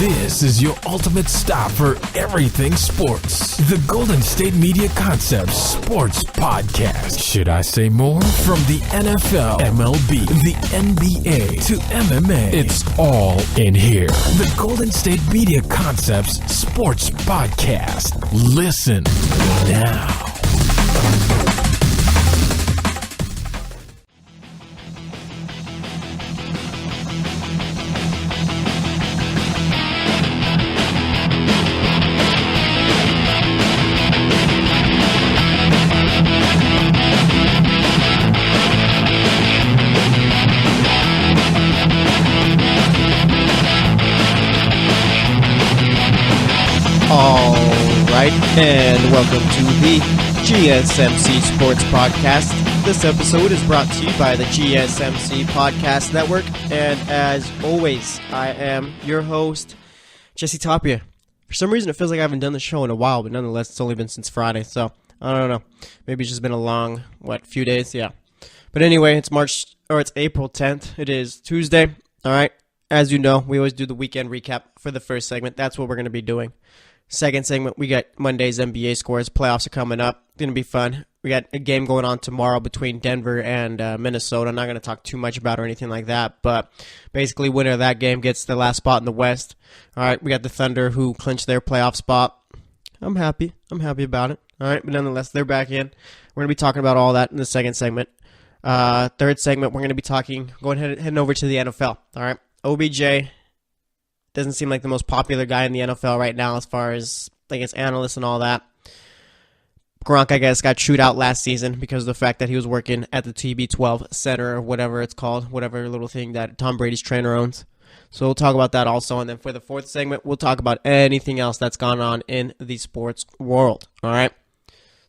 This is your ultimate stop for everything sports. The Golden State Media Concepts Sports Podcast. Should I say more? From the NFL, MLB, the NBA to MMA, it's all in here. The Golden State Media Concepts Sports Podcast. Listen now. And welcome to the GSMC Sports Podcast. This episode is brought to you by the GSMC Podcast Network. And as always, I am your host, Jesse Tapia. For some reason, it feels like I haven't done the show in a while, but nonetheless, it's only been since Friday. So, I don't know. Maybe it's just been a long, few days? Yeah. But anyway, it's April 10th. It is Tuesday. All right. As you know, we always do the weekend recap for the first segment. That's what we're going to be doing. Second segment, we got Monday's NBA scores. Playoffs are coming up. It's going to be fun. We got a game going on tomorrow between Denver and Minnesota. I'm not going to talk too much about it or anything like that, but basically winner of that game gets the last spot in the West. All right, we got the Thunder who clinched their playoff spot. I'm happy about it. All right, but nonetheless, they're back in. We're going to be talking about all that in the second segment. Third segment, we're going to be heading over to the NFL. All right, OBJ doesn't seem like the most popular guy in the NFL right now as far as against analysts and all that. Gronk, I guess, got chewed out last season because of the fact that he was working at the TB12 Center or whatever it's called, whatever little thing that Tom Brady's trainer owns. So we'll talk about that also. And then for the fourth segment, we'll talk about anything else that's gone on in the sports world. All right?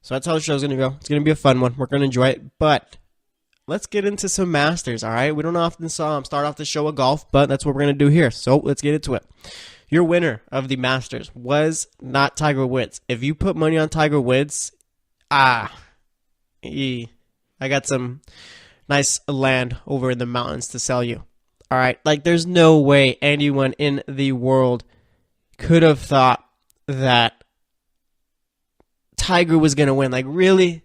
So that's how the show's going to go. It's going to be a fun one. We're going to enjoy it. But let's get into some Masters, all right? We don't often start off the show with golf, but that's what we're going to do here. So let's get into it. Your winner of the Masters was not Tiger Woods. If you put money on Tiger Woods, I got some nice land over in the mountains to sell you, all right? There's no way anyone in the world could have thought that Tiger was going to win. Really?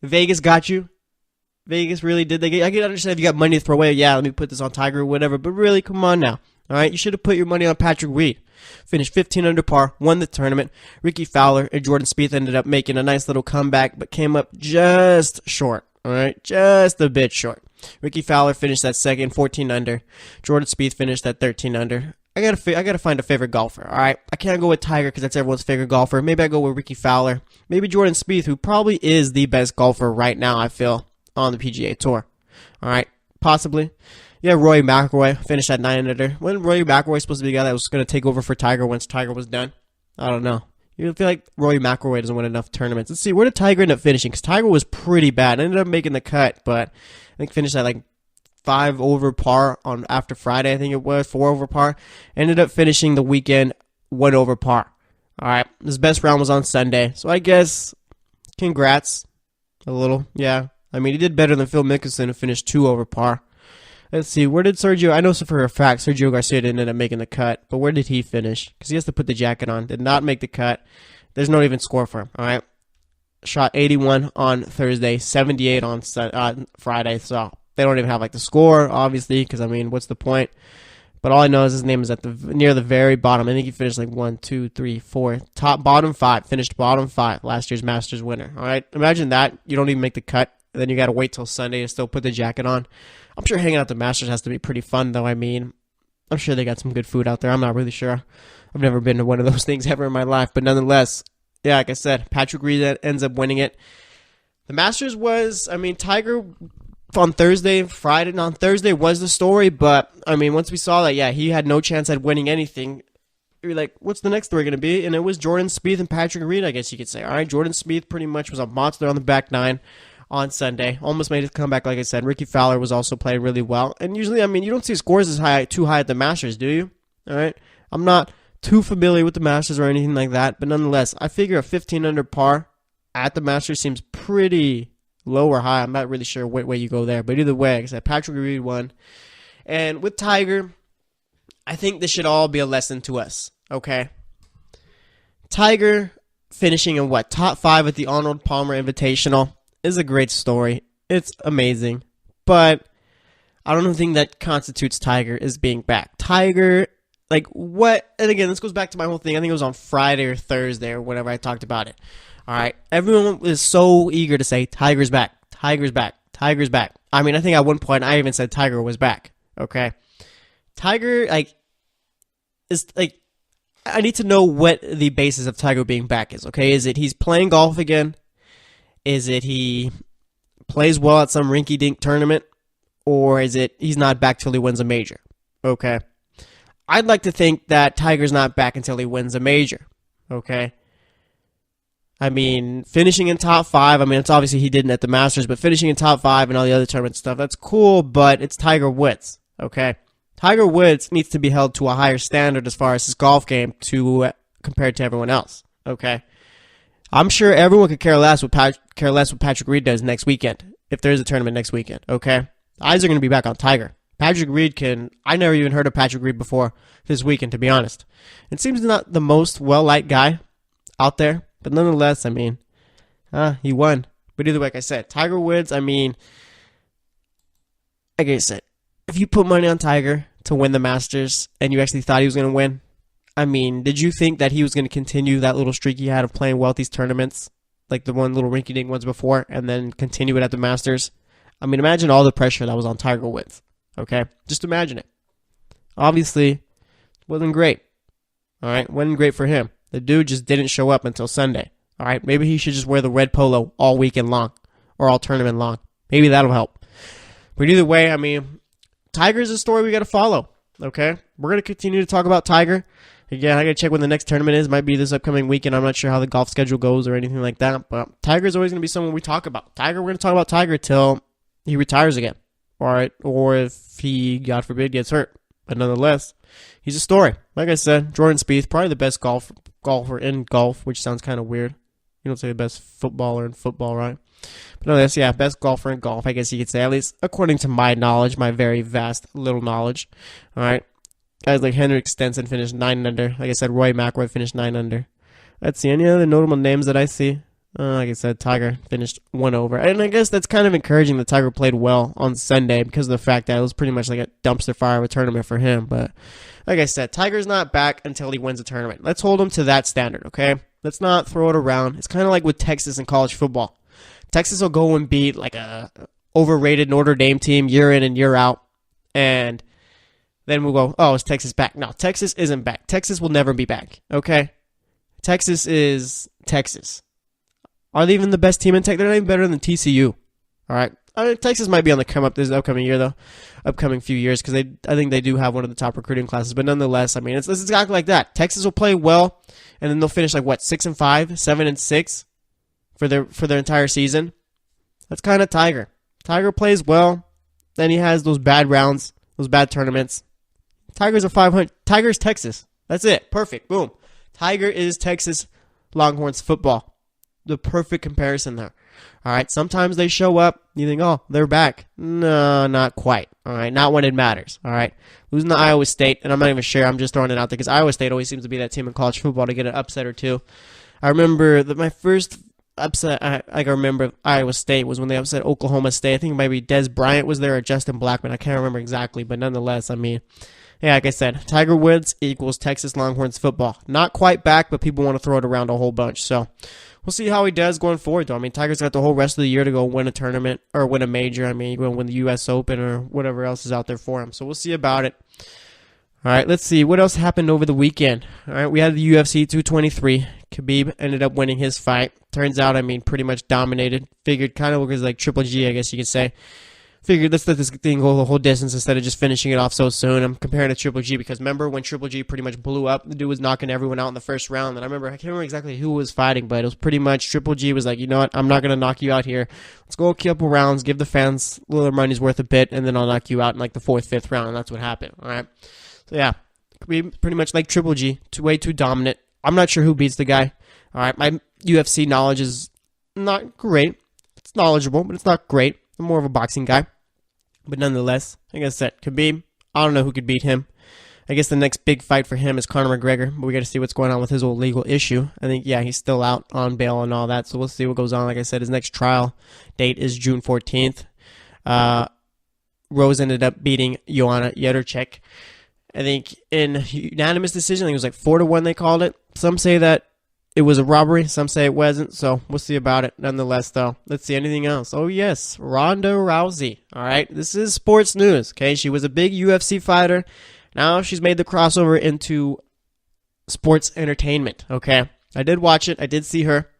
Vegas got you? Vegas really did. I can understand if you got money to throw away. Yeah, let me put this on Tiger or whatever. But really, come on now. All right, you should have put your money on Patrick Reed. Finished 15 under par, won the tournament. Ricky Fowler and Jordan Spieth ended up making a nice little comeback, but came up just short. All right, just a bit short. Ricky Fowler finished at second, 14 under. Jordan Spieth finished at 13 under. I gotta find a favorite golfer. All right, I can't go with Tiger because that's everyone's favorite golfer. Maybe I go with Ricky Fowler. Maybe Jordan Spieth, who probably is the best golfer right now, I feel, on the PGA Tour. All right, possibly. Yeah, Rory McIlroy finished at 9 under. When Rory McIlroy supposed to be the guy that was going to take over for Tiger once Tiger was done? I don't know. You feel like Rory McIlroy doesn't win enough tournaments. Let's see, where did Tiger end up finishing? Because Tiger was pretty bad. Ended up making the cut, but I think finished at 5 over par on after Friday. I think it was 4 over par. Ended up finishing the weekend 1 over par. All right, his best round was on Sunday, so I guess congrats a little. Yeah. I mean, he did better than Phil Mickelson, who finished 2 over par. Let's see, where did Sergio... I know for a fact Sergio Garcia didn't end up making the cut, but where did he finish? Because he has to put the jacket on. Did not make the cut. There's no even score for him, all right? Shot 81 on Thursday, 78 on Friday, so they don't even have the score, obviously, because, what's the point? But all I know is his name is near the very bottom. I think he finished 1, 2, 3, 4, bottom 5. Finished bottom 5, last year's Masters winner, all right? Imagine that. You don't even make the cut. Then you got to wait till Sunday to still put the jacket on. I'm sure hanging out at the Masters has to be pretty fun, though. I'm sure they got some good food out there. I'm not really sure. I've never been to one of those things ever in my life. But nonetheless, yeah, like I said, Patrick Reed ends up winning it. The Masters was, Tiger on Thursday, Friday, and on Thursday was the story. But, once we saw that, yeah, he had no chance at winning anything. You're like, what's the next story going to be? And it was Jordan Spieth and Patrick Reed, I guess you could say. All right, Jordan Spieth pretty much was a monster on the back nine on Sunday. Almost made his comeback, like I said. Ricky Fowler was also playing really well. And usually, you don't see scores too high at the Masters, do you? All right. I'm not too familiar with the Masters or anything like that, but nonetheless, I figure a 15 under par at the Masters seems pretty low or high. I'm not really sure what way you go there, but either way, like I said, Patrick Reed won. And with Tiger, I think this should all be a lesson to us, okay? Tiger finishing in top 5 at the Arnold Palmer Invitational is a great story. It's amazing. But I don't think that constitutes Tiger as being back. Tiger, what? And again, this goes back to my whole thing. I think it was on Friday or Thursday or whenever I talked about it. All right. Everyone was so eager to say, Tiger's back. Tiger's back. Tiger's back. I mean, I think at one point I even said Tiger was back. Okay. Tiger, is I need to know what the basis of Tiger being back is, okay? Is it he's playing golf again? Is it he plays well at some rinky-dink tournament? Or is it he's not back till he wins a major? Okay. I'd like to think that Tiger's not back until he wins a major. Okay. I mean, finishing in top 5, I mean, it's obviously he didn't at the Masters, but finishing in top 5 and all the other tournament stuff, that's cool, but it's Tiger Woods. Okay. Tiger Woods needs to be held to a higher standard as far as his golf game compared to everyone else. Okay. I'm sure everyone could care less what Patrick Reed does next weekend, if there is a tournament next weekend. Okay. Eyes are going to be back on Tiger. Patrick Reed I never even heard of Patrick Reed before this weekend, to be honest. It seems not the most well-liked guy out there, but nonetheless, I mean, he won. But either way, like I said, Tiger Woods, I mean, like I said, if you put money on Tiger to win the Masters and you actually thought he was going to win, I mean, did you think that he was going to continue that little streak he had of playing well at these tournaments, like the one little rinky-dink ones before, and then continue it at the Masters? I mean, imagine all the pressure that was on Tiger Woods, okay? Just imagine it. Obviously, it wasn't great, all right? Wasn't great for him. The dude just didn't show up until Sunday, all right? Maybe he should just wear the red polo all weekend long or all tournament long. Maybe that'll help. But either way, I mean, Tiger's a story we got to follow, okay? We're going to continue to talk about Tiger. Again, I got to check when the next tournament is. Might be this upcoming weekend. I'm not sure how the golf schedule goes or anything like that. But Tiger's always going to be someone we talk about. We're going to talk about Tiger till he retires again. All right? Or if he, God forbid, gets hurt. But nonetheless, he's a story. Like I said, Jordan Spieth, probably the best golfer in golf, which sounds kind of weird. You don't say the best footballer in football, right? But nonetheless, yeah, best golfer in golf, I guess you could say, at least according to my knowledge, my very vast little knowledge. All right? Guys like Henrik Stenson finished 9 under. Like I said, Roy McIlroy finished 9 under. Let's see. Any other notable names that I see? Like I said, Tiger finished 1 over. And I guess that's kind of encouraging that Tiger played well on Sunday because of the fact that it was pretty much like a dumpster fire of a tournament for him. But like I said, Tiger's not back until he wins a tournament. Let's hold him to that standard, okay? Let's not throw it around. It's kind of like with Texas in college football. Texas will go and beat like a overrated Notre Dame team year in and year out. And then we'll go, oh, is Texas back? No, Texas isn't back. Texas will never be back, okay? Texas is Texas. Are they even the best team in Texas? They're not even better than TCU, all right? Texas might be on the come-up this upcoming year, though, upcoming few years, because I think they do have one of the top recruiting classes. But nonetheless, I mean, it's exactly like that. Texas will play well, and then they'll finish like, 6-5, 7-6 for their entire season. That's kind of Tiger. Tiger plays well, then he has those bad rounds, those bad tournaments. Tigers are 500. Tiger's Texas. That's it. Perfect. Boom. Tiger is Texas Longhorns football. The perfect comparison there. All right. Sometimes they show up. You think, oh, they're back. No, not quite. All right. Not when it matters. All right. Losing to Iowa State, and I'm not even sure. I'm just throwing it out there because Iowa State always seems to be that team in college football to get an upset or two. I remember that my first upset I remember Iowa State was when they upset Oklahoma State. I think maybe Des Bryant was there or Justin Blackman. I can't remember exactly, but nonetheless, I mean, yeah, like I said, Tiger Woods equals Texas Longhorns football. Not quite back, but people want to throw it around a whole bunch. So we'll see how he does going forward, though. I mean, Tiger's got the whole rest of the year to go win a tournament or win a major. I mean, he's going to win the U.S. Open or whatever else is out there for him. So we'll see about it. All right, let's see. What else happened over the weekend? All right, we had the UFC 223. Khabib ended up winning his fight. Turns out, I mean, pretty much dominated. Figured kind of was like Triple G, I guess you could say. Figured let's let this thing go the whole distance instead of just finishing it off so soon. I'm comparing to Triple G because remember when Triple G pretty much blew up? The dude was knocking everyone out in the first round. And I can't remember exactly who was fighting, but it was pretty much Triple G was like, you know what? I'm not going to knock you out here. Let's go a couple rounds, give the fans a little money's worth a bit, and then I'll knock you out in like the 4th, 5th round. And that's what happened. All right. So yeah, pretty much like Triple G, way too dominant. I'm not sure who beats the guy. All right. My UFC knowledge is not great. It's knowledgeable, but it's not great. I'm more of a boxing guy. But nonetheless, like I said, Khabib, I don't know who could beat him. I guess the next big fight for him is Conor McGregor, but we got to see what's going on with his old legal issue. I think, yeah, he's still out on bail and all that, so we'll see what goes on. Like I said, his next trial date is June 14th. Rose ended up beating Joanna Jędrzejczyk, I think, in unanimous decision. I think it was like 4-1 they called it. Some say that it was a robbery. Some say it wasn't, so we'll see about it. Nonetheless, though, let's see anything else. Oh, yes, Ronda Rousey. All right, this is sports news, okay? She was a big UFC fighter. Now she's made the crossover into sports entertainment, okay? I did watch it. I did see her,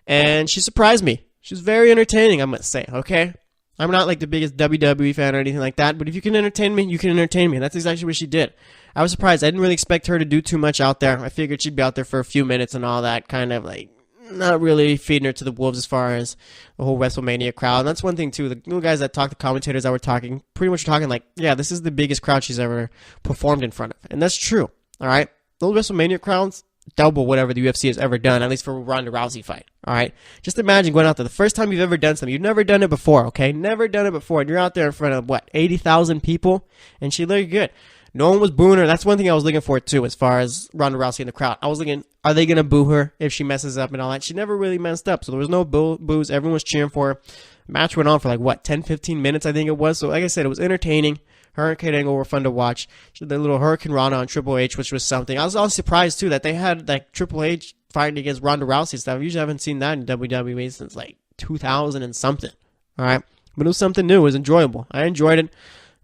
and she surprised me. She's very entertaining, I must say, okay? I'm not like the biggest WWE fan or anything like that, but if you can entertain me, you can entertain me. And that's exactly what she did. I was surprised. I didn't really expect her to do too much out there. I figured she'd be out there for a few minutes and all that, kind of like not really feeding her to the wolves as far as the whole WrestleMania crowd. And that's one thing, too. The little guys that talk, the commentators that were talking, pretty much talking like, yeah, this is the biggest crowd she's ever performed in front of. And that's true, all right? Those WrestleMania crowds double whatever the UFC has ever done, at least for a Ronda Rousey fight, all right? Just imagine going out there the first time you've ever done something. You've never done it before, okay? Never done it before. And you're out there in front of, 80,000 people? And she looked good. No one was booing her. That's one thing I was looking for, too, as far as Ronda Rousey in the crowd. I was looking, are they going to boo her if she messes up and all that? She never really messed up, so there was no boos. Everyone was cheering for her. Match went on for 10, 15 minutes, I think it was. So, like I said, it was entertaining. Her and Kate Angle were fun to watch. She did the little Hurricane Rana on Triple H, which was something. I was surprised, too, that they had Triple H fighting against Ronda Rousey stuff. I usually haven't seen that in WWE since 2000 and something. All right? But it was something new. It was enjoyable. I enjoyed it.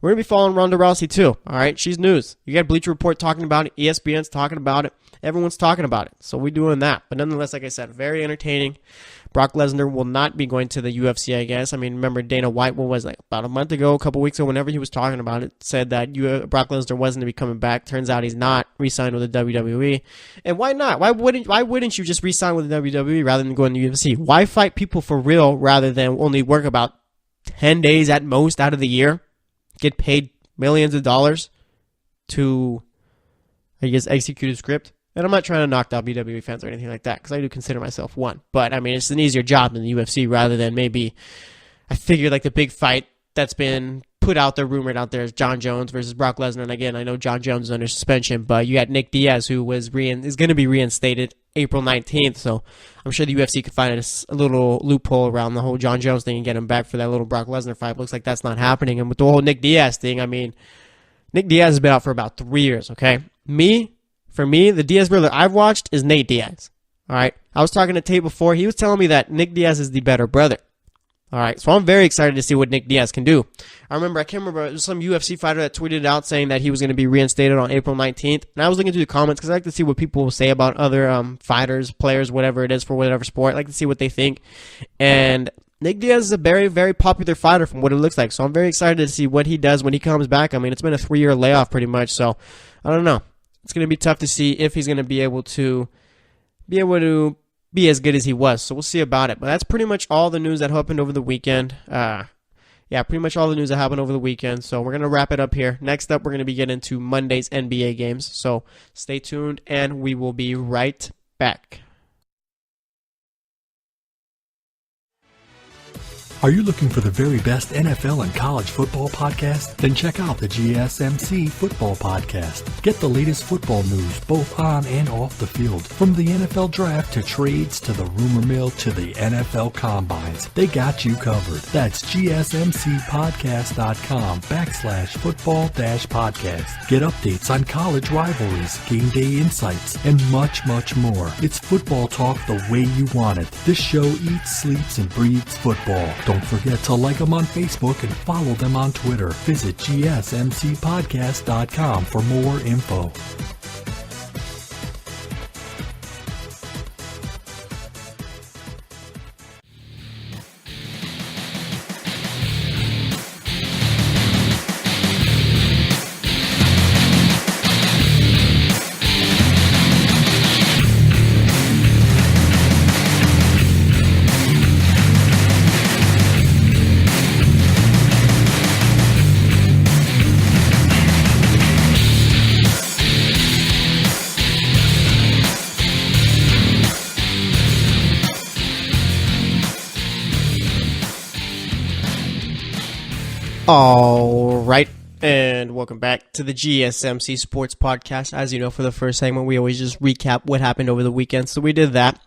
We're going to be following Ronda Rousey, too. All right? She's news. You got Bleacher Report talking about it. ESPN's talking about it. Everyone's talking about it. So we're doing that. But nonetheless, like I said, very entertaining. Brock Lesnar will not be going to the UFC, I guess. I mean, remember Dana White, about a month ago, a couple weeks ago, whenever he was talking about it, said that Brock Lesnar wasn't to be coming back. Turns out he's not re-signed with the WWE. And why not? Why wouldn't you just re-sign with the WWE rather than going to the UFC? Why fight people for real rather than only work about 10 days at most out of the year? Get paid millions of dollars to, I guess, execute a script. And I'm not trying to knock WWE fans or anything like that, because I do consider myself one. But, I mean, it's an easier job than the UFC rather than maybe, I figure, the big fight that's been put out there, rumored out there, is John Jones versus Brock Lesnar. And, again, I know John Jones is under suspension, but you got Nick Diaz, who is going to be reinstated April 19th. So I'm sure the UFC could find a little loophole around the whole John Jones thing and get him back for that little Brock Lesnar fight. Looks like that's not happening. And with the whole Nick Diaz thing, I mean, Nick Diaz has been out for about 3 years, okay? For me, the Diaz brother I've watched is Nate Diaz. All right. I was talking to Tate before. He was telling me that Nick Diaz is the better brother. All right. So I'm very excited to see what Nick Diaz can do. I can't remember, it was some UFC fighter that tweeted out saying that he was going to be reinstated on April 19th. And I was looking through the comments because I like to see what people will say about other fighters, players, whatever it is for whatever sport. I like to see what they think. And Nick Diaz is a very, very popular fighter from what it looks like. So I'm very excited to see what he does when he comes back. I mean, it's been a 3-year layoff pretty much. So I don't know. It's going to be tough to see if he's going to be able to be as good as he was. So we'll see about it. But that's pretty much all the news that happened over the weekend. Pretty much all the news that happened over the weekend. So we're going to wrap it up here. Next up, we're going to be getting into Monday's NBA games. So stay tuned, and we will be right back. Are you looking for the very best NFL and college football podcast? Then check out the GSMC Football Podcast. Get the latest football news both on and off the field. From the NFL Draft to trades to the rumor mill to the NFL Combines. They got you covered. That's GSMCpodcast.com/football-podcast. Get updates on college rivalries, game day insights, and much, much more. It's football talk the way you want it. This show eats, sleeps, and breathes football. Don't forget to like them on Facebook and follow them on Twitter. Visit GSMCpodcast.com for more info. All right, And welcome back to the GSMC Sports Podcast. As you know, for the first segment, we always just recap what happened over the weekend. So we did that.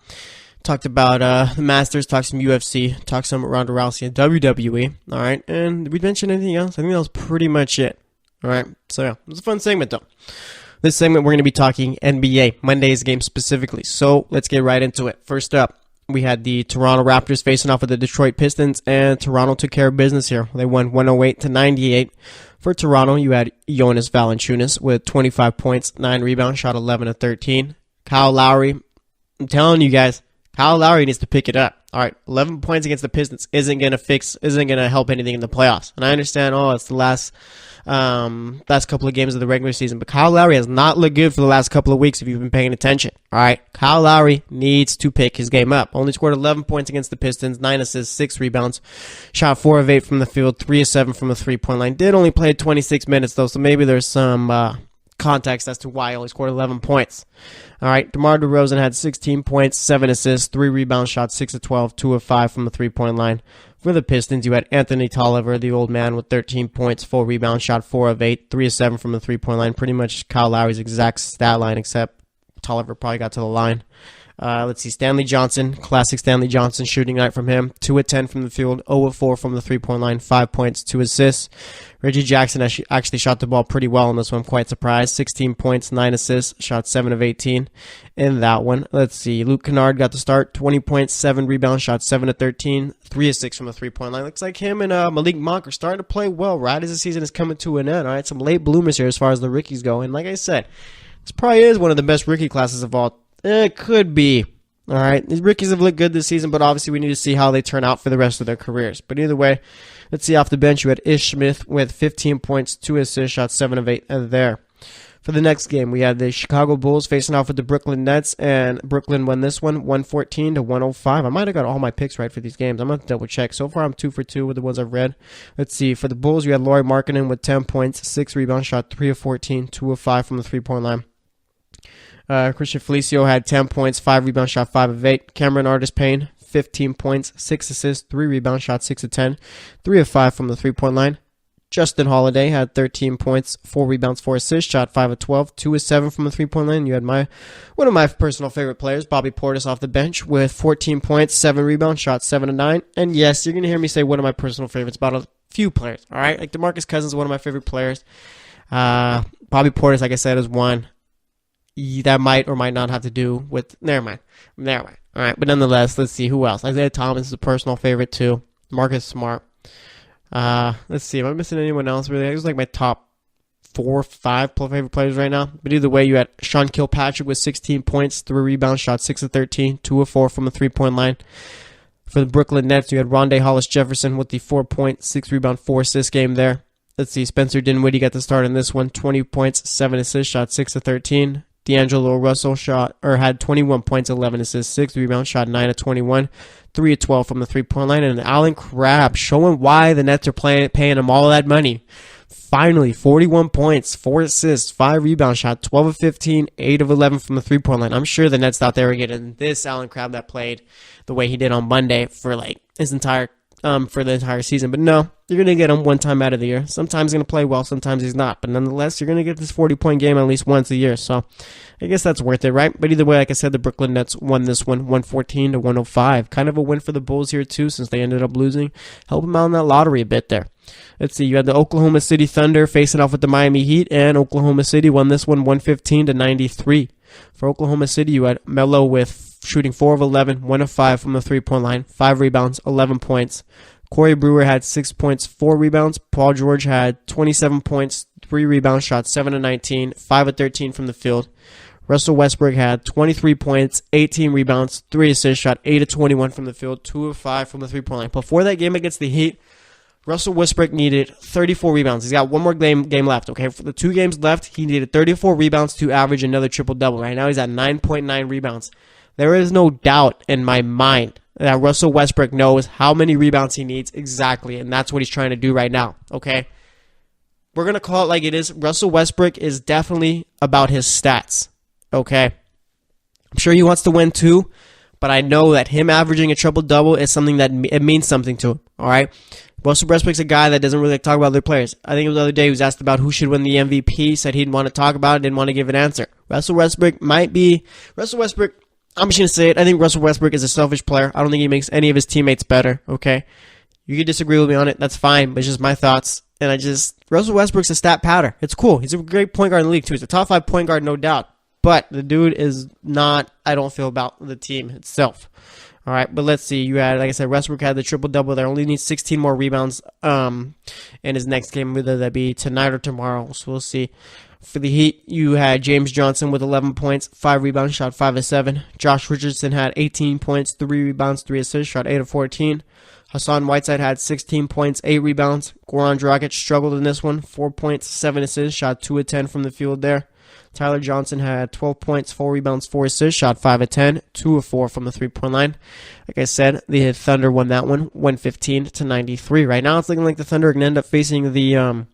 Talked about the Masters, talked some UFC, talked some Ronda Rousey and WWE. All right. And did we mention anything else? I think that was pretty much it. All right. So yeah, it was a fun segment though. This segment, we're going to be talking NBA, Monday's game specifically. So let's get right into it. First up, we had the Toronto Raptors facing off with the Detroit Pistons, and Toronto took care of business here. They won 108-98. For Toronto, you had Jonas Valanciunas with 25 points, 9 rebounds, shot 11 of 13. Kyle Lowry, I'm telling you guys, Kyle Lowry needs to pick it up. All right, 11 points against the Pistons isn't going to help anything in the playoffs. And I understand, it's the last couple of games of the regular season, but Kyle Lowry has not looked good for the last couple of weeks if you've been paying attention. All right, Kyle Lowry needs to pick his game up. Only scored 11 points against the Pistons, 9 assists, 6 rebounds, shot 4 of 8 from the field, 3 of 7 from the three-point line. Did only play 26 minutes though, so maybe there's some context as to why he only scored 11 points. All right, DeMar DeRozan had 16 points, 7 assists, 3 rebounds, shot 6 of 12, 2 of 5 from the three-point line. For the Pistons, you had Anthony Tolliver, the old man, with 13 points, 4 rebounds, shot 4 of 8, 3 of 7 from the three-point line. Pretty much Kyle Lowry's exact stat line, except Tolliver probably got to the line. Let's see, Stanley Johnson, classic Stanley Johnson shooting night from him. 2 of 10 from the field, 0 of 4 from the three-point line, 5 points, 2 assists. Reggie Jackson actually shot the ball pretty well in this one. I'm quite surprised. 16 points, 9 assists, shot 7 of 18 in that one. Let's see, Luke Kennard got the start. 20 points, 7 rebounds, shot 7 of 13, 3 of 6 from the three-point line. Looks like him and Malik Monk are starting to play well right as the season is coming to an end. All right, some late bloomers here as far as the rookies go. And like I said, this probably is one of the best rookie classes of all. It could be. All right, these rookies have looked good this season, but obviously we need to see how they turn out for the rest of their careers. But either way, let's see, off the bench, you had Ish Smith with 15 points, 2 assists, shot 7 of 8 there. For the next game, we had the Chicago Bulls facing off with the Brooklyn Nets, and Brooklyn won this one 114-105. I might have got all my picks right for these games. I'm going to double check. So far, I'm 2 for 2 with the ones I've read. Let's see, for the Bulls, you had Lauri Markkanen with 10 points, 6 rebounds, shot 3 of 14, 2 of 5 from the three-point line. Christian Felicio had 10 points, 5 rebounds, shot 5 of 8. Cameron Artis-Payne, 15 points, 6 assists, 3 rebounds, shot 6 of 10, 3 of 5 from the three-point line. Justin Holiday had 13 points, 4 rebounds, 4 assists, shot 5 of 12, 2 of 7 from the three-point line. You had one of my personal favorite players, Bobby Portis, off the bench with 14 points, 7 rebounds, shot 7 of 9. And yes, you're going to hear me say one of my personal favorites about a few players, all right? Like DeMarcus Cousins is one of my favorite players. Bobby Portis, like I said, is one. That might or might not have to do with... Never mind. All right, but nonetheless, let's see. Who else? Isaiah Thomas is a personal favorite, too. Marcus Smart. Let's see. Am I missing anyone else, really? It was like my top 4 or 5 favorite players right now. But either way, you had Sean Kilpatrick with 16 points, 3 rebounds, shot 6 of 13, 2 of 4 from the three-point line. For the Brooklyn Nets, you had Rondé Hollis-Jefferson with the 4-point, 6-rebound, 4-assist game there. Let's see. Spencer Dinwiddie got the start in this one. 20 points, 7 assists, shot 6 of 13. D'Angelo Russell had 21 points, 11 assists, 6 rebounds, shot 9 of 21, 3 of 12 from the three-point line. And Allen Crabbe showing why the Nets are paying him all of that money. Finally, 41 points, 4 assists, 5 rebounds, shot 12 of 15, 8 of 11 from the three-point line. I'm sure the Nets thought they were getting this Allen Crabbe that played the way he did on Monday for his entire for the entire season. But no, you're going to get him one time out of the year. Sometimes he's going to play well, sometimes he's not. But nonetheless, you're going to get this 40-point game at least once a year. So I guess that's worth it, right? But either way, like I said, the Brooklyn Nets won this one 114-105. Kind of a win for the Bulls here, too, since they ended up losing. Help them out in that lottery a bit there. Let's see, you had the Oklahoma City Thunder facing off with the Miami Heat, and Oklahoma City won this one 115-93. For Oklahoma City, you had Melo with shooting 4 of 11, 1 of 5 from the three-point line, 5 rebounds, 11 points. Corey Brewer had 6 points, 4 rebounds. Paul George had 27 points, 3 rebounds, shot 7 of 19, 5 of 13 from the field. Russell Westbrook had 23 points, 18 rebounds, 3 assists, shot 8 of 21 from the field, 2 of 5 from the three-point line. Before that game against the Heat, Russell Westbrook needed 34 rebounds. He's got one more game left, okay? For the 2 games left, he needed 34 rebounds to average another triple-double. Right now, he's at 9.9 rebounds. There is no doubt in my mind that Russell Westbrook knows how many rebounds he needs exactly, and that's what he's trying to do right now, okay? We're going to call it like it is. Russell Westbrook is definitely about his stats, okay? I'm sure he wants to win too, but I know that him averaging a triple-double is something that it means something to him, all right? Russell Westbrook's a guy that doesn't really talk about other players. I think it was the other day he was asked about who should win the MVP, said he didn't want to talk about it, didn't want to give an answer. Russell Westbrook, I'm just going to say it. I think Russell Westbrook is a selfish player. I don't think he makes any of his teammates better, okay? You can disagree with me on it. That's fine, but it's just my thoughts. And Russell Westbrook's a stat pattern. It's cool. He's a great point guard in the league, too. He's a top 5 point guard, no doubt. But the dude is not, I don't feel about the team itself. All right, but let's see. You had, like I said, Westbrook had the triple-double there. Only needs 16 more rebounds in his next game, whether that be tonight or tomorrow. So we'll see. For the Heat, you had James Johnson with 11 points, 5 rebounds, shot 5 of 7. Josh Richardson had 18 points, 3 rebounds, 3 assists, shot 8 of 14. Hassan Whiteside had 16 points, 8 rebounds. Goran Dragic struggled in this one, 4 points, 7 assists, shot 2 of 10 from the field there. Tyler Johnson had 12 points, 4 rebounds, 4 assists, shot 5 of 10, 2 of 4 from the three-point line. Like I said, the Thunder won that one, 115-93. Right now, it's looking like the Thunder are going to end up facing the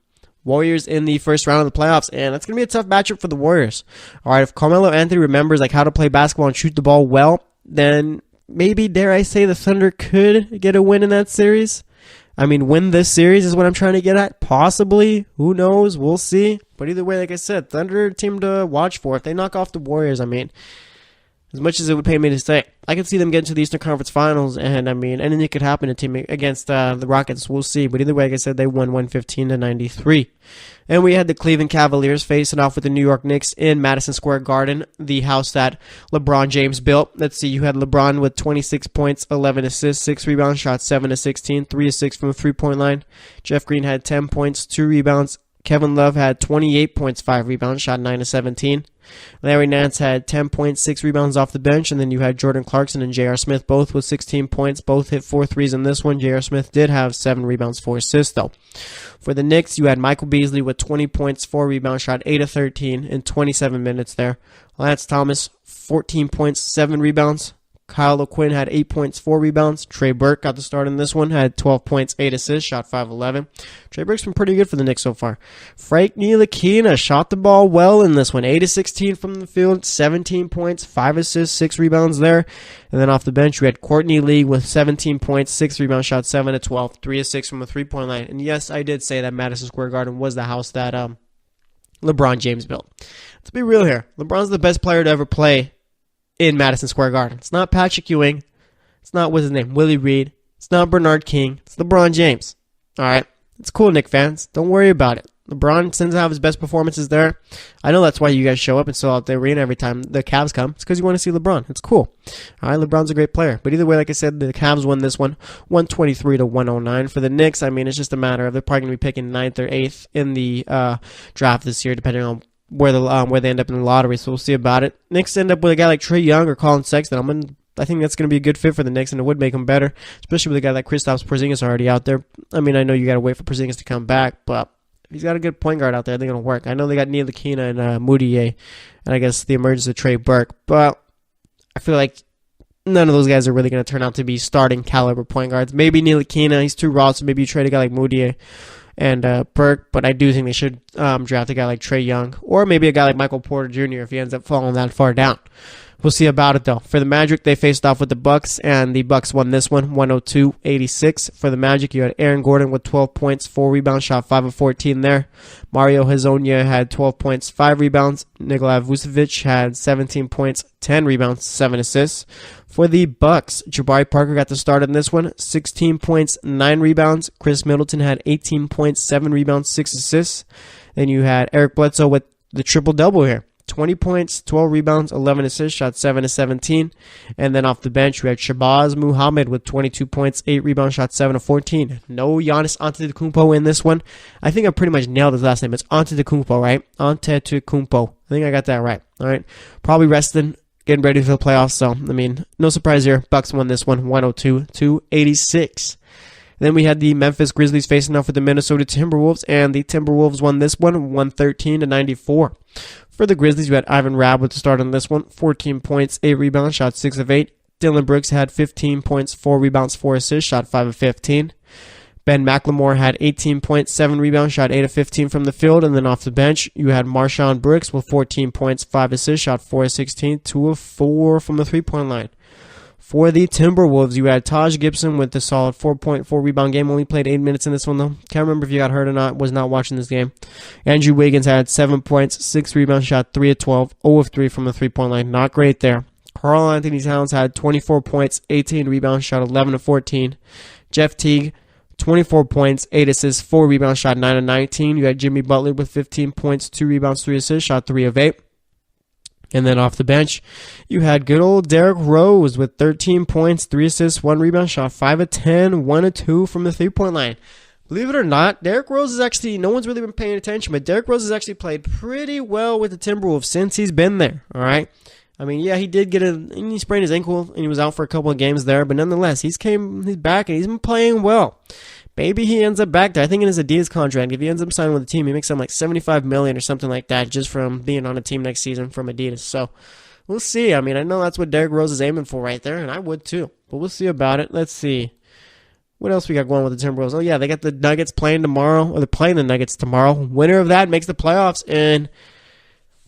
Warriors in the first round of the playoffs, and that's going to be a tough matchup for the Warriors. All right, if Carmelo Anthony remembers how to play basketball and shoot the ball well, then maybe, dare I say, the Thunder could get a win in that series. Win this series is what I'm trying to get at. Possibly. Who knows? We'll see. But either way, like I said, Thunder team to watch for. If they knock off the Warriors, as much as it would pay me to say, I could see them get into the Eastern Conference Finals, and anything could happen to team against the Rockets. We'll see. But either way, like I said, they won 115-93. And we had the Cleveland Cavaliers facing off with the New York Knicks in Madison Square Garden, the house that LeBron James built. Let's see, you had LeBron with 26 points, 11 assists, 6 rebounds, shot 7 of 16, 3 of 6 from the three-point line. Jeff Green had 10 points, 2 rebounds. Kevin Love had 28 points, 5 rebounds, shot 9 of 17. Larry Nance had 10 points, 6 rebounds off the bench, and then you had Jordan Clarkson and J.R. Smith both with 16 points, both hit 4 threes in this one. J.R. Smith did have 7 rebounds, 4 assists though. For the Knicks, you had Michael Beasley with 20 points, 4 rebounds, shot 8 of 13 in 27 minutes there. Lance Thomas, 14 points, 7 rebounds. Kyle O'Quinn had 8 points, 4 rebounds. Trey Burke got the start in this one, had 12 points, 8 assists, shot 5-11. Trey Burke's been pretty good for the Knicks so far. Frank Ntilikina shot the ball well in this one, 8 of 16 from the field, 17 points, 5 assists, 6 rebounds there. And then off the bench, we had Courtney Lee with 17 points, 6 rebounds, shot 7 of 12, 3 of 6 from the three-point line. And yes, I did say that Madison Square Garden was the house that LeBron James built. Let's be real here. LeBron's the best player to ever play in Madison Square Garden. It's not Patrick Ewing. It's not, what's his name, Willie Reed. It's not Bernard King. It's LeBron James. All right. It's cool, Knicks fans. Don't worry about it. LeBron tends to have his best performances there. I know that's why you guys show up and sell out the arena every time the Cavs come. It's because you want to see LeBron. It's cool. All right, LeBron's a great player. But either way, like I said, the Cavs won this one 123-109. For the Knicks, it's just a matter of they're probably going to be picking 9th or 8th in the draft this year, depending on where they end up in the lottery, so we'll see about it. Knicks end up with a guy like Trae Young or Colin Sexton. I think that's going to be a good fit for the Knicks, and it would make them better, especially with a guy like Kristaps Porzingis already out there. I know you got to wait for Porzingis to come back, but if he's got a good point guard out there, they're going to work. I know they got Ntilikina and Moutier, and I guess the emergence of Trey Burke, but I feel like none of those guys are really going to turn out to be starting caliber point guards. Maybe Ntilikina, he's too raw, so maybe you trade a guy like Moutier and Burke, but I do think they should draft a guy like Trae Young, or maybe a guy like Michael Porter Jr. if he ends up falling that far down. We'll see about it, though. For the Magic, they faced off with the Bucks, and the Bucks won this one, 102-86. For the Magic, you had Aaron Gordon with 12 points, 4 rebounds, shot 5 of 14 there. Mario Hezonja had 12 points, 5 rebounds. Nikola Vucevic had 17 points, 10 rebounds, 7 assists. For the Bucks, Jabari Parker got the start in this one, 16 points, 9 rebounds. Chris Middleton had 18 points, 7 rebounds, 6 assists. Then you had Eric Bledsoe with the triple-double here. 20 points, 12 rebounds, 11 assists, shot 7 of 17. And then off the bench, we had Shabazz Muhammad with 22 points, 8 rebounds, shot 7 of 14. No Giannis Antetokounmpo in this one. I think I pretty much nailed his last name. It's Antetokounmpo, right? Antetokounmpo. I think I got that right. All right. Probably resting, getting ready for the playoffs. So, no surprise here. Bucks won this one, 102-86. Then we had the Memphis Grizzlies facing off with the Minnesota Timberwolves, and the Timberwolves won this one, 113-94. For the Grizzlies, you had Ivan Rabb with the start on this one, 14 points, 8 rebounds, shot 6 of 8. Dylan Brooks had 15 points, 4 rebounds, 4 assists, shot 5 of 15. Ben McLemore had 18 points, 7 rebounds, shot 8 of 15 from the field. And then off the bench, you had Marshawn Brooks with 14 points, 5 assists, shot 4 of 16, 2 of 4 from the three-point line. For the Timberwolves, you had Taj Gibson with the solid 4.4 rebound game. Only played 8 minutes in this one, though. Can't remember if you got hurt or not. Was not watching this game. Andrew Wiggins had 7 points, 6 rebounds, shot 3 of 12, 0 of 3 from the three-point line. Not great there. Karl Anthony Towns had 24 points, 18 rebounds, shot 11 of 14. Jeff Teague, 24 points, 8 assists, 4 rebounds, shot 9 of 19. You had Jimmy Butler with 15 points, 2 rebounds, 3 assists, shot 3 of 8. And then off the bench, you had good old Derrick Rose with 13 points, 3 assists, 1 rebound, shot 5 of 10, 1 of 2 from the three-point line. Believe it or not, Derrick Rose is actually, no one's really been paying attention, but Derrick Rose has actually played pretty well with the Timberwolves since he's been there, all right? I mean, yeah, he did he sprained his ankle, and he was out for a couple of games there, but nonetheless, he's back, and he's been playing well. Maybe he ends up back there. I think in his Adidas contract, if he ends up signing with the team, he makes something like $75 million or something like that just from being on a team next season from Adidas. So we'll see. I mean, I know that's what Derrick Rose is aiming for right there, and I would too. But we'll see about it. Let's see. What else we got going with the Timberwolves? Oh, yeah, they got the Nuggets playing tomorrow, or they're playing the Nuggets tomorrow. Winner of that makes the playoffs, and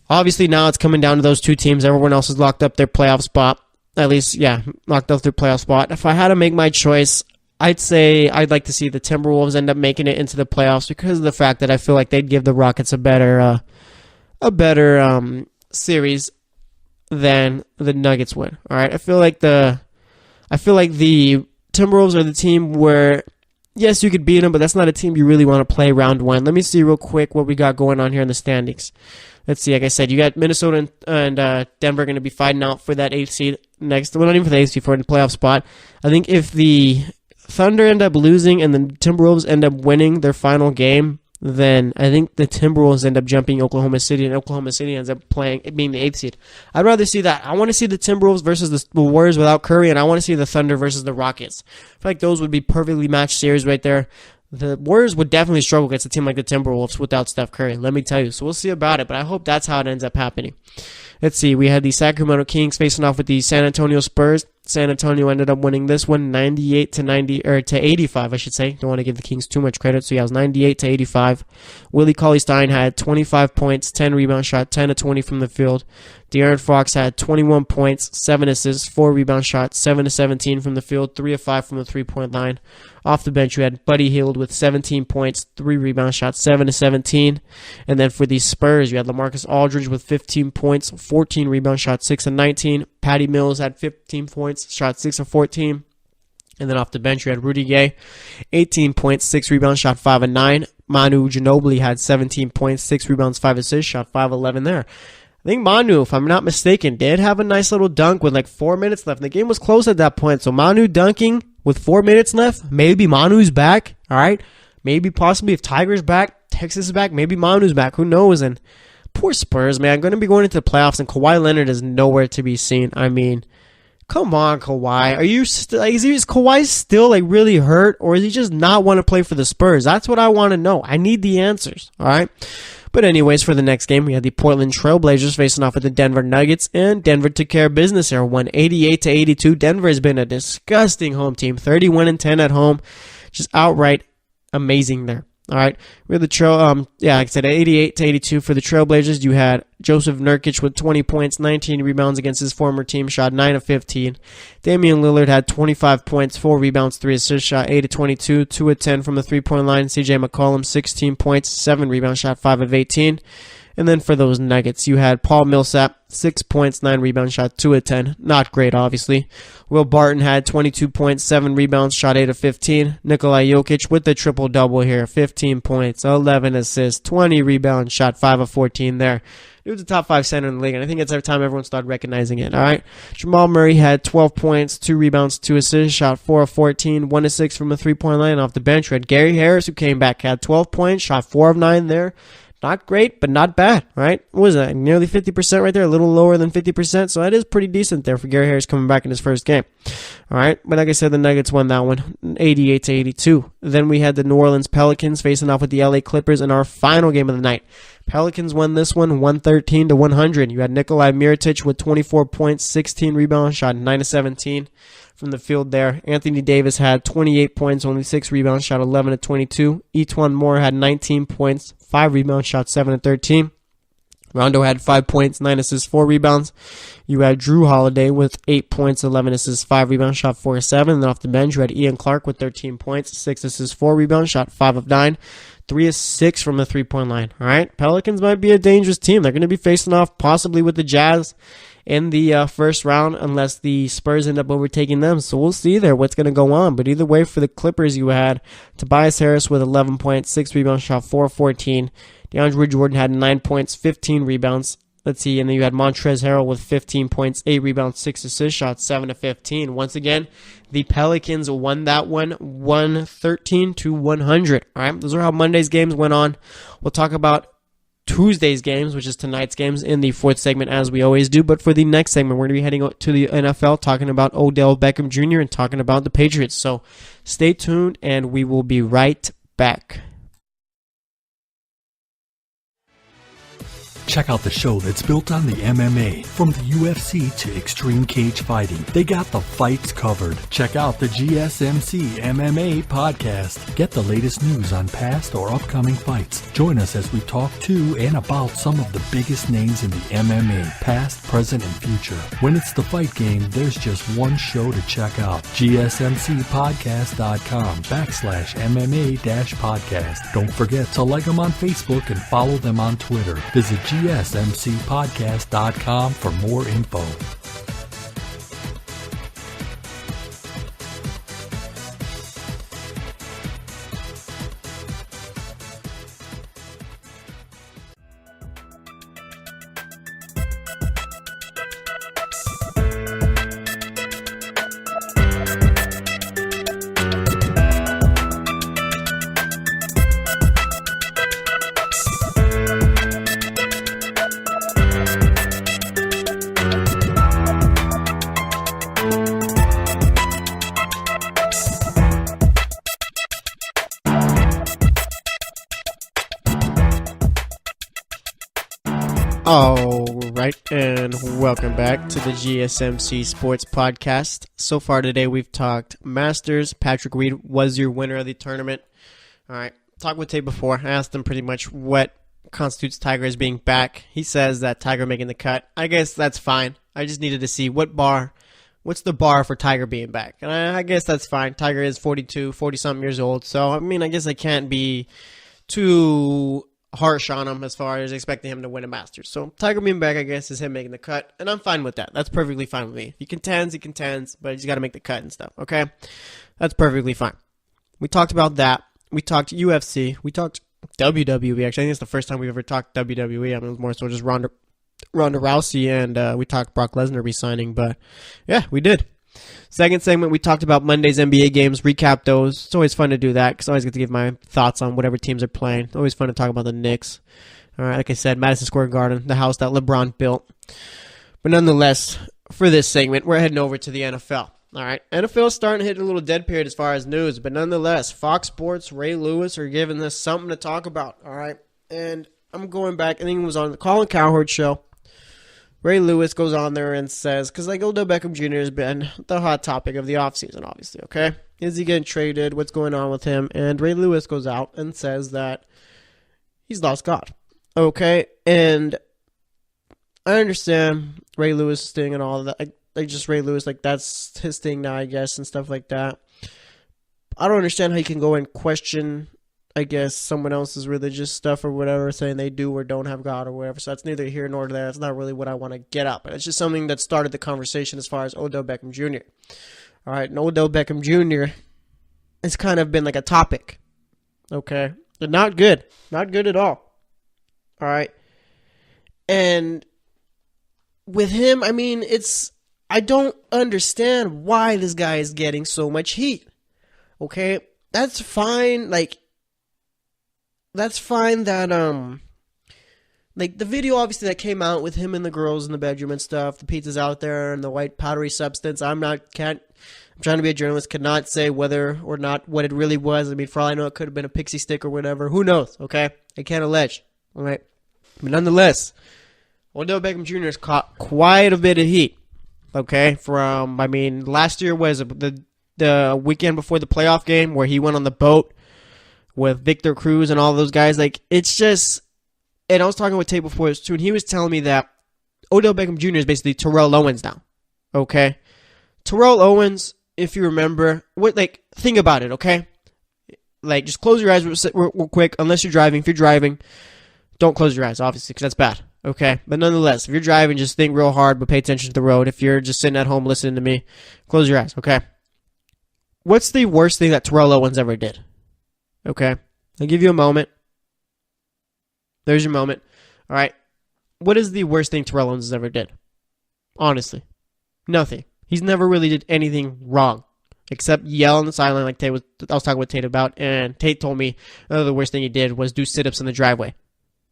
obviously now it's coming down to those two teams. Everyone else has locked up their playoff spot. At least, yeah, locked up their playoff spot. If I had to make my choice, I'd say I'd like to see the Timberwolves end up making it into the playoffs because of the fact that I feel like they'd give the Rockets a better series than the Nuggets would. All right, I feel like the Timberwolves are the team where, yes, you could beat them, but that's not a team you really want to play round one. Let me see real quick what we got going on here in the standings. Let's see. Like I said, you got Minnesota and Denver going to be fighting out for that 8th seed next. Well, not even for the 8th seed, for the playoff spot. I think if the Thunder end up losing and the Timberwolves end up winning their final game, then I think the Timberwolves end up jumping Oklahoma City, and Oklahoma City ends up being the 8th seed. I'd rather see that. I want to see the Timberwolves versus the Warriors without Curry, and I want to see the Thunder versus the Rockets. I feel like those would be perfectly matched series right there. The Warriors would definitely struggle against a team like the Timberwolves without Steph Curry, let me tell you. So we'll see about it, but I hope that's how it ends up happening. Let's see. We had the Sacramento Kings facing off with the San Antonio Spurs. San Antonio ended up winning this one 98 to 85, I should say. Don't want to give the Kings too much credit. So yeah, it was 98 to 85. Willie Cauley-Stein had 25 points, 10 rebounds, shot 10 of 20 from the field. De'Aaron Fox had 21 points, 7 assists, 4 rebound shots, 7 of 17 from the field, 3 of 5 from the three-point line. Off the bench, you had Buddy Hield with 17 points, 3 rebound shots, 7 of 17. And then for the Spurs, you had LaMarcus Aldridge with 15 points, 14 rebound shots, 6 of 19. Patty Mills had 15 points, shot 6 of 14. And then off the bench, you had Rudy Gay, 18 points, 6 rebounds, shot 5 of 9. Manu Ginobili had 17 points, 6 rebounds, 5 assists, shot 5 of 11 there. I think Manu, if I'm not mistaken, did have a nice little dunk with like 4 minutes left. And the game was close at that point. So Manu dunking with 4 minutes left. Maybe Manu's back. All right. Maybe possibly if Tiger's back, Texas is back, maybe Manu's back. Who knows? And poor Spurs, man. Going to be going into the playoffs, and Kawhi Leonard is nowhere to be seen. I mean, come on, Kawhi. Are you still, is Kawhi still like really hurt, or is he just not want to play for the Spurs? That's what I want to know. I need the answers. All right. But anyways, for the next game, we had the Portland Trailblazers facing off with the Denver Nuggets, and Denver took care of business here, won 88 to 82. Denver has been a disgusting home team, 31-10 at home, just outright amazing there. All right, we had the like I said, 88 to 82 for the Trailblazers. You had Joseph Nurkic with 20 points, 19 rebounds against his former team, shot 9 of 15. Damian Lillard had 25 points, 4 rebounds, 3 assists, shot 8 of 22, 2 of 10 from the three-point line. CJ McCollum, 16 points, 7 rebounds, shot 5 of 18. And then for those Nuggets, you had Paul Millsap, 6 points, 9 rebounds, shot 2 of 10. Not great, obviously. Will Barton had 22 points, 7 rebounds, shot 8 of 15. Nikola Jokic with the triple-double here, 15 points, 11 assists, 20 rebounds, shot 5 of 14 there. He was a top 5 center in the league, and I think it's every time everyone started recognizing it, all right? Jamal Murray had 12 points, 2 rebounds, 2 assists, shot 4 of 14, 1 of 6 from a three-point line. Off the bench, we had Gary Harris, who came back, had 12 points, shot 4 of 9 there. Not great, but not bad, right? What was that? Nearly 50% right there, a little lower than 50%. So that is pretty decent there for Gary Harris coming back in his first game. All right, but like I said, the Nuggets won that one, 88 to 82. Then we had the New Orleans Pelicans facing off with the LA Clippers in our final game of the night. Pelicans won this one 113 to 100. You had Nikolai Mirotic with 24 points, 16 rebounds, shot 9 of 17 from the field there. Anthony Davis had 28 points, only 6 rebounds, shot 11 of 22. Etuan Moore had 19 points, 5 rebounds, shot 7 of 13. Rondo had 5 points, 9 assists, 4 rebounds. You had Drew Holiday with 8 points, 11 assists, 5 rebounds, shot 4 of 7. And then off the bench, you had Ian Clark with 13 points, 6 assists, 4 rebounds, shot 5 of 9, 3 of 6 from the three-point line. All right, Pelicans might be a dangerous team. They're going to be facing off possibly with the Jazz in the first round unless the Spurs end up overtaking them. So we'll see there what's going to go on. But either way, for the Clippers, you had Tobias Harris with 11 points, 6 rebounds, shot 4 of 14. DeAndre Jordan had 9 points, 15 rebounds. Let's see, and then you had Montrezl Harrell with 15 points, 8 rebounds, 6 assists, shot 7 of 15. Once again, the Pelicans won that one, 113-100. All right, those are how Monday's games went on. We'll talk about Tuesday's games, which is tonight's games, in the fourth segment, as we always do. But for the next segment, we're going to be heading to the NFL, talking about Odell Beckham Jr. and talking about the Patriots. So stay tuned, and we will be right back. Check out the show that's built on the MMA. From the UFC to extreme cage fighting, they got the fights covered. Check out the GSMC MMA podcast. Get the latest news on past or upcoming fights. Join us as we talk to and about some of the biggest names in the MMA, past, present, and future. When it's the fight game, there's just one show to check out. GSMCpodcast.com/MMA-podcast. Don't forget to like them on Facebook and follow them on Twitter. Visit GSMCpodcast.com for more info. All right, and welcome back to the GSMC Sports Podcast. So far today, we've talked Masters. Patrick Reed was your winner of the tournament. All right, talked with Tate before. I asked him pretty much what constitutes Tiger as being back. He says that Tiger making the cut. I guess that's fine. I just needed to see what's the bar for Tiger being back. And I guess that's fine. Tiger is 42, 40-something years old. So, I mean, I guess I can't be too harsh on him as far as expecting him to win a Masters. So Tiger being back, I guess, is him making the cut, and I'm fine with that. That's perfectly fine with me. If he contends, but he's got to make the cut and stuff, okay? That's perfectly fine. We talked about that. We talked UFC. We talked WWE. Actually, I think it's the first time we've ever talked WWE. I mean, it was more so just Ronda Rousey, and we talked Brock Lesnar re-signing, but yeah, we did. Second segment, we talked about Monday's NBA games, recap those. It's always fun to do that because I always get to give my thoughts on whatever teams are playing. It's always fun to talk about the Knicks. All right, like I said, Madison Square Garden, the house that LeBron built. But nonetheless, for this segment, we're heading over to the NFL. All right, NFL is starting to hit a little dead period as far as news, but nonetheless, Fox Sports, Ray Lewis are giving us something to talk about. All right, and I'm going back. I think it was on the Colin Cowherd show. Ray Lewis goes on there and says, because like Odell Beckham Jr. has been the hot topic of the offseason, obviously, okay? Is he getting traded? What's going on with him? And Ray Lewis goes out and says that he's lost God, okay? And I understand Ray Lewis' thing and all of that. Like just Ray Lewis, like that's his thing now, I guess, and stuff like that. I don't understand how you can go and question, I guess, someone else's religious stuff or whatever, saying they do or don't have God or whatever. So that's neither here nor there. That's not really what I want to get at. But it's just something that started the conversation as far as Odell Beckham Jr. All right, and Odell Beckham Jr. has kind of been like a topic. Okay? But not good. Not good at all. All right? And with him, I mean, I don't understand why this guy is getting so much heat. Okay? That's fine. That's fine that, like, the video, obviously, that came out with him and the girls in the bedroom and stuff, the pizza's out there and the white powdery substance, I'm trying to be a journalist, could not say whether or not what it really was. I mean, for all I know, it could have been a pixie stick or whatever. Who knows, okay? I can't allege, all right? But nonetheless, Odell Beckham Jr. has caught quite a bit of heat, okay? From, I mean, last year was the weekend before the playoff game where he went on the boat with Victor Cruz and all those guys. Like, it's just, And I was talking with Tate before this too, and he was telling me that Odell Beckham Jr. is basically Terrell Owens now. Okay? Terrell Owens, if you remember, think about it, okay? Like, just close your eyes real quick, unless you're driving. If you're driving, don't close your eyes, obviously, because that's bad, okay? But nonetheless, if you're driving, just think real hard, but pay attention to the road. If you're just sitting at home listening to me, close your eyes, okay? What's the worst thing that Terrell Owens ever did? Okay? I'll give you a moment. There's your moment. All right. What is the worst thing Terrell Owens ever did? Honestly. Nothing. He's never really did anything wrong. Except yell on the sideline like I was talking with Tate about. And Tate told me the worst thing he did was do sit-ups in the driveway.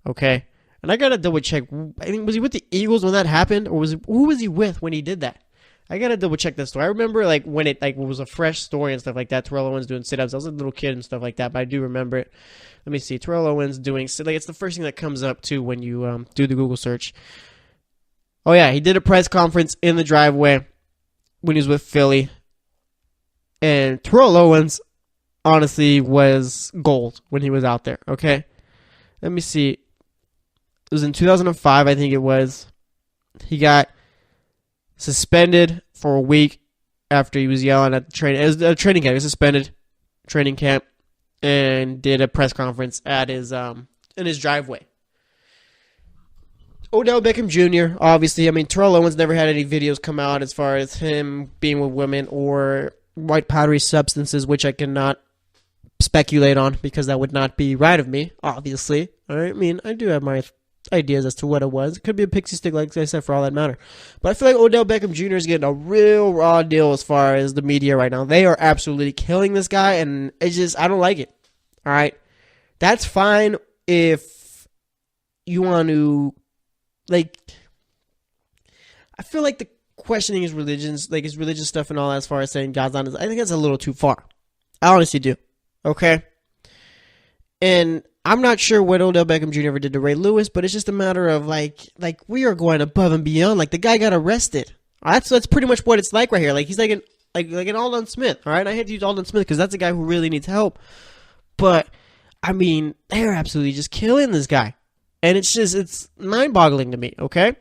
Okay? And I got to double check. I think, was he with the Eagles when that happened? Or who was he with when he did that? I got to double check this story. I remember when it was a fresh story and stuff like that. Terrell Owens doing sit-ups. I was a little kid and stuff like that. But I do remember it. Let me see. Terrell Owens doing it's the first thing that comes up too when you do the Google search. Oh yeah, he did a press conference in the driveway when he was with Philly. And Terrell Owens, honestly, was gold when he was out there. Okay, let me see. It was in 2005, I think it was. He got suspended for a week after he was yelling at the training. It was a training camp. He was suspended training camp and did a press conference at his in his driveway. Odell Beckham Jr., obviously, I mean, Terrell Owens never had any videos come out as far as him being with women or white powdery substances, which I cannot speculate on because that would not be right of me, obviously. I mean, I do have my ideas as to what it was. It could be a pixie stick, like I said, for all that matter. But I feel like Odell Beckham Jr. is getting a real raw deal as far as the media right now. They are absolutely killing this guy, and it's just, I don't like it. All right? That's fine if you want to, I feel like the questioning his religions, his religious stuff and all that as far as saying God's on his, I think that's a little too far. I honestly do. Okay? And I'm not sure what Odell Beckham Jr. ever did to Ray Lewis, but it's just a matter of we are going above and beyond. The guy got arrested. That's pretty much what it's like right here. He's like an Aldon Smith. All right, I hate to use Aldon Smith because that's a guy who really needs help. But I mean, they're absolutely just killing this guy, and it's mind-boggling to me. Okay,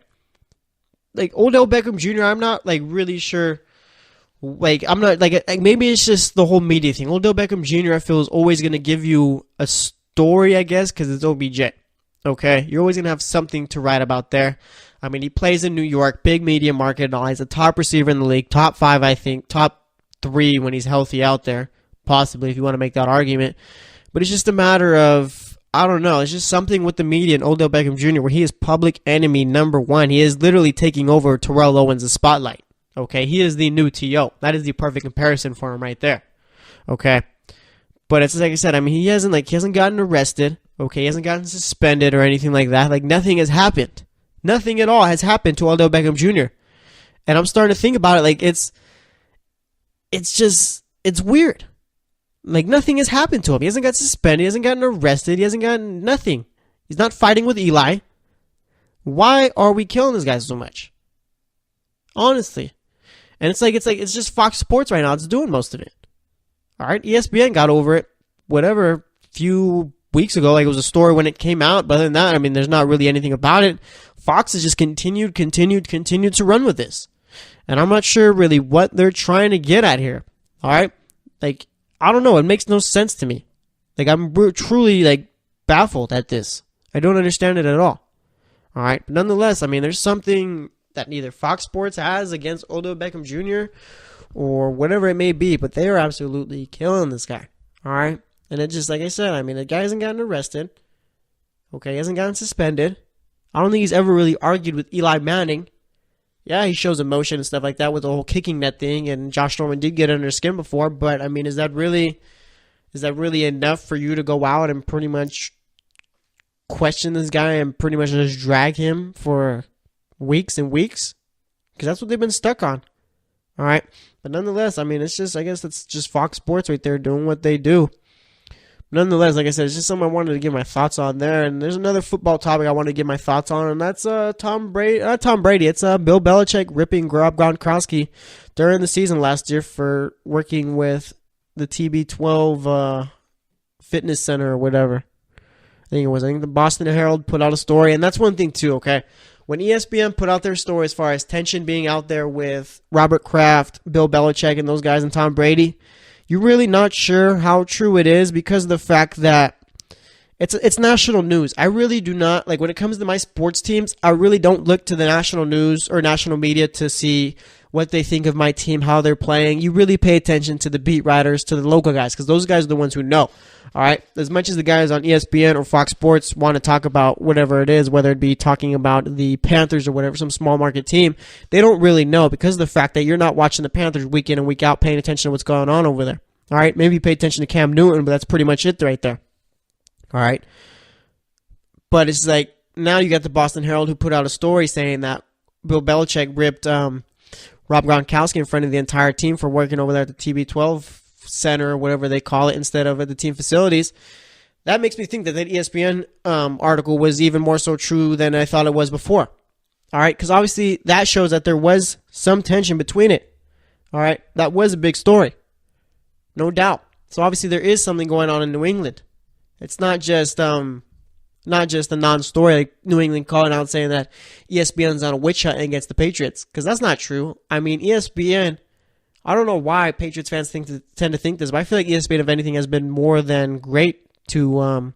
Odell Beckham Jr. I'm not really sure. I'm not maybe it's just the whole media thing. Odell Beckham Jr. I feel is always going to give you a story, I guess, because it's OBJ. Okay, you're always gonna have something to write about there. I mean, he plays in New York, big media market and all. He's a top receiver in the league, top 5, I think, top 3 when he's healthy out there, possibly if you want to make that argument. But it's just a matter of, I don't know, it's just something with the media and Odell Beckham Jr. where he is public enemy number 1. He is literally taking over Terrell Owens' spotlight. Okay, he is the new T.O. That is the perfect comparison for him right there. Okay. But it's like I said, I mean, he hasn't gotten arrested, okay? He hasn't gotten suspended or anything like that. Nothing has happened. Nothing at all has happened to Odell Beckham Jr. And I'm starting to think about it, it's weird. Nothing has happened to him. He hasn't got suspended, he hasn't gotten arrested, he hasn't gotten nothing. He's not fighting with Eli. Why are we killing this guy so much? Honestly. And it's just Fox Sports right now. It's doing most of it. All right, ESPN got over it, a few weeks ago. It was a story when it came out. But other than that, I mean, there's not really anything about it. Fox has just continued to run with this. And I'm not sure really what they're trying to get at here. All right? I don't know. It makes no sense to me. I'm truly, baffled at this. I don't understand it at all. All right? But nonetheless, I mean, there's something that neither Fox Sports has against Odell Beckham Jr., or whatever it may be, but they are absolutely killing this guy. All right? And it just, like I said, I mean, the guy hasn't gotten arrested. Okay, he hasn't gotten suspended. I don't think he's ever really argued with Eli Manning. Yeah, he shows emotion and stuff like that with the whole kicking net thing, and Josh Norman did get under his skin before, but I mean, is that really enough for you to go out and pretty much question this guy and pretty much just drag him for weeks and weeks? Because that's what they've been stuck on. All right? But nonetheless, I mean, I guess it's just Fox Sports right there doing what they do. Nonetheless, like I said, it's just something I wanted to give my thoughts on there. And there's another football topic I want to give my thoughts on, and that's Tom Brady. Not Tom Brady. It's Bill Belichick ripping Rob Gronkowski during the season last year for working with the TB12 fitness center or whatever. I think the Boston Herald put out a story, and that's one thing too, okay? When ESPN put out their story as far as tension being out there with Robert Kraft, Bill Belichick, and those guys and Tom Brady, you're really not sure how true it is because of the fact that it's national news. I really do not, like when it comes to my sports teams, I really don't look to the national news or national media to see what they think of my team, how they're playing. You really pay attention to the beat writers, to the local guys, because those guys are the ones who know. All right, as much as the guys on ESPN or Fox Sports want to talk about whatever it is, whether it be talking about the Panthers or whatever, some small market team, they don't really know because of the fact that you're not watching the Panthers week in and week out, paying attention to what's going on over there. All right, maybe you pay attention to Cam Newton, but that's pretty much it right there. All right, but it's like now you got the Boston Herald who put out a story saying that Bill Belichick ripped Rob Gronkowski in front of the entire team for working over there at the TB12 center or whatever they call it instead of at the team facilities. That makes me think that that ESPN article was even more so true than I thought it was before. All right, because obviously that shows that there was some tension between it. All right, that was a big story, no doubt. So obviously there is something going on in New England. It's not just a non-story like New England calling out saying that ESPN's on a witch hunt against the Patriots, because that's not true. I mean, ESPN, I don't know why Patriots fans tend to think this, but I feel like ESPN, if anything, has been more than great to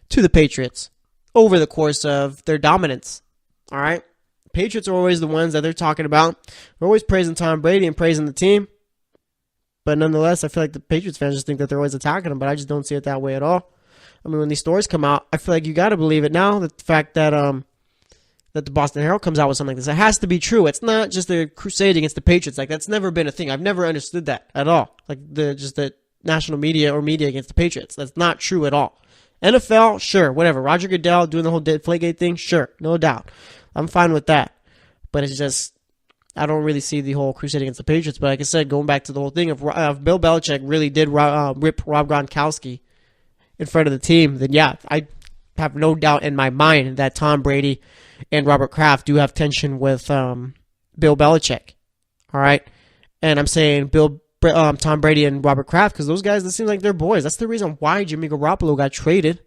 the Patriots over the course of their dominance. All right, Patriots are always the ones that they're talking about. They're always praising Tom Brady and praising the team, but nonetheless, I feel like the Patriots fans just think that they're always attacking them, but I just don't see it that way at all. I mean, when these stories come out, I feel like you got to believe it now. That the fact that that the Boston Herald comes out with something like this, it has to be true. It's not just a crusade against the Patriots. Like, that's never been a thing. I've never understood that at all. Like the national media or media against the Patriots. That's not true at all. NFL, sure, whatever. Roger Goodell doing the whole Deflategate thing, sure, no doubt. I'm fine with that. But it's just, I don't really see the whole crusade against the Patriots. But like I said, going back to the whole thing, if Bill Belichick really did rip Rob Gronkowski in front of the team, then yeah, I have no doubt in my mind that Tom Brady and Robert Kraft do have tension with Bill Belichick. All right, and I'm saying Tom Brady and Robert Kraft because those guys, it seems like they're boys. That's the reason why Jimmy Garoppolo got traded.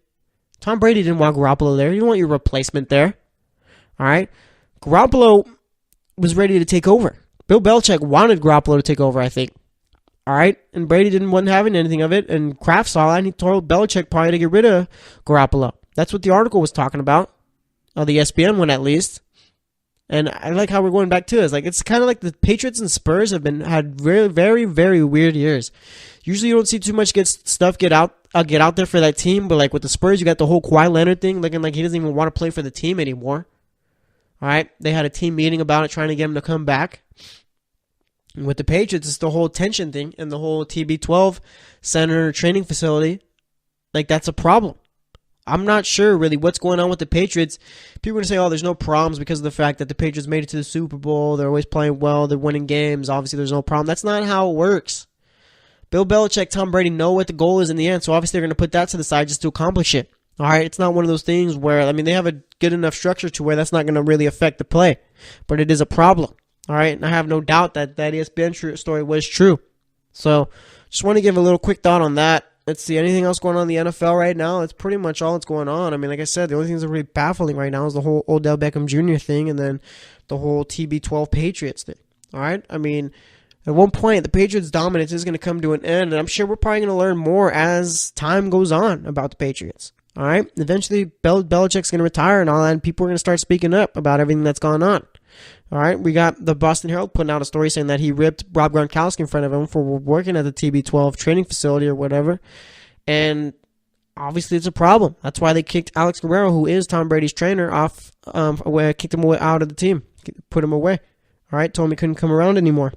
Tom Brady didn't want Garoppolo there. You don't want your replacement there. All right, Garoppolo was ready to take over. Bill Belichick wanted Garoppolo to take over, I think. All right, and Brady wasn't having anything of it, and Kraft saw that, and he told Belichick probably to get rid of Garoppolo. That's what the article was talking about, the ESPN one at least. And I like how we're going back to it. It's kind of like the Patriots and Spurs had very, very, very weird years. Usually you don't see too much get out there for that team, but like with the Spurs, you got the whole Kawhi Leonard thing, looking like he doesn't even want to play for the team anymore. All right, they had a team meeting about it, trying to get him to come back. With the Patriots, it's the whole tension thing and the whole TB12 center training facility. Like, that's a problem. I'm not sure really what's going on with the Patriots. People are going to say, oh, there's no problems because of the fact that the Patriots made it to the Super Bowl. They're always playing well. They're winning games. Obviously, there's no problem. That's not how it works. Bill Belichick, Tom Brady know what the goal is in the end, so obviously they're going to put that to the side just to accomplish it. All right, it's not one of those things where, I mean, they have a good enough structure to where that's not going to really affect the play, but it is a problem. All right, and I have no doubt that ESPN story was true. So just want to give a little quick thought on that. Let's see, anything else going on in the NFL right now? That's pretty much all that's going on. I mean, like I said, the only things that are really baffling right now is the whole Odell Beckham Jr. thing and then the whole TB12 Patriots thing. All right, I mean, at one point, the Patriots' dominance is going to come to an end, and I'm sure we're probably going to learn more as time goes on about the Patriots. All right, eventually Belichick's going to retire and all that, and people are going to start speaking up about everything that's gone on. All right, we got the Boston Herald putting out a story saying that he ripped Rob Gronkowski in front of him for working at the TB12 training facility or whatever. And obviously it's a problem. That's why they kicked Alex Guerrero, who is Tom Brady's trainer, off, kicked him out of the team, put him away. All right, told him he couldn't come around anymore.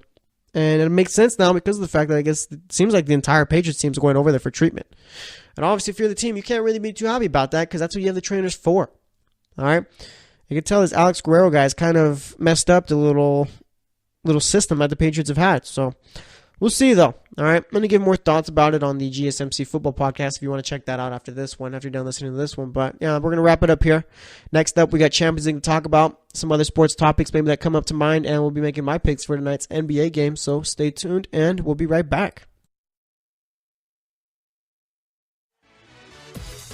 And it makes sense now because of the fact that I guess it seems like the entire Patriots team is going over there for treatment. And obviously if you're the team, you can't really be too happy about that because that's what you have the trainers for. All right. You can tell this Alex Guerrero guy's kind of messed up the little system that the Patriots have had. So we'll see, though. All right, I'm going to give more thoughts about it on the GSMC football podcast if you want to check that out after this one, after you're done listening to this one. But yeah, we're going to wrap it up here. Next up, we got Champions League to talk about, some other sports topics maybe that come up to mind, and we'll be making my picks for tonight's NBA game. So stay tuned, and we'll be right back.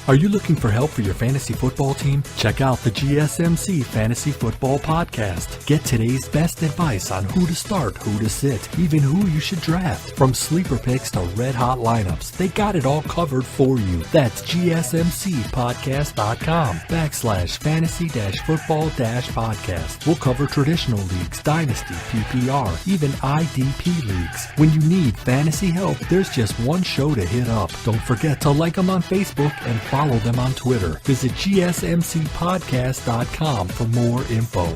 Are you looking for help for your fantasy football team? Check out the GSMC Fantasy Football Podcast. Get today's best advice on who to start, who to sit, even who you should draft. From sleeper picks to red-hot lineups, they got it all covered for you. That's gsmcpodcast.com/fantasy-football-podcast. We'll cover traditional leagues, dynasty, PPR, even IDP leagues. When you need fantasy help, there's just one show to hit up. Don't forget to like them on Facebook and follow them on Twitter. Visit gsmcpodcast.com for more info.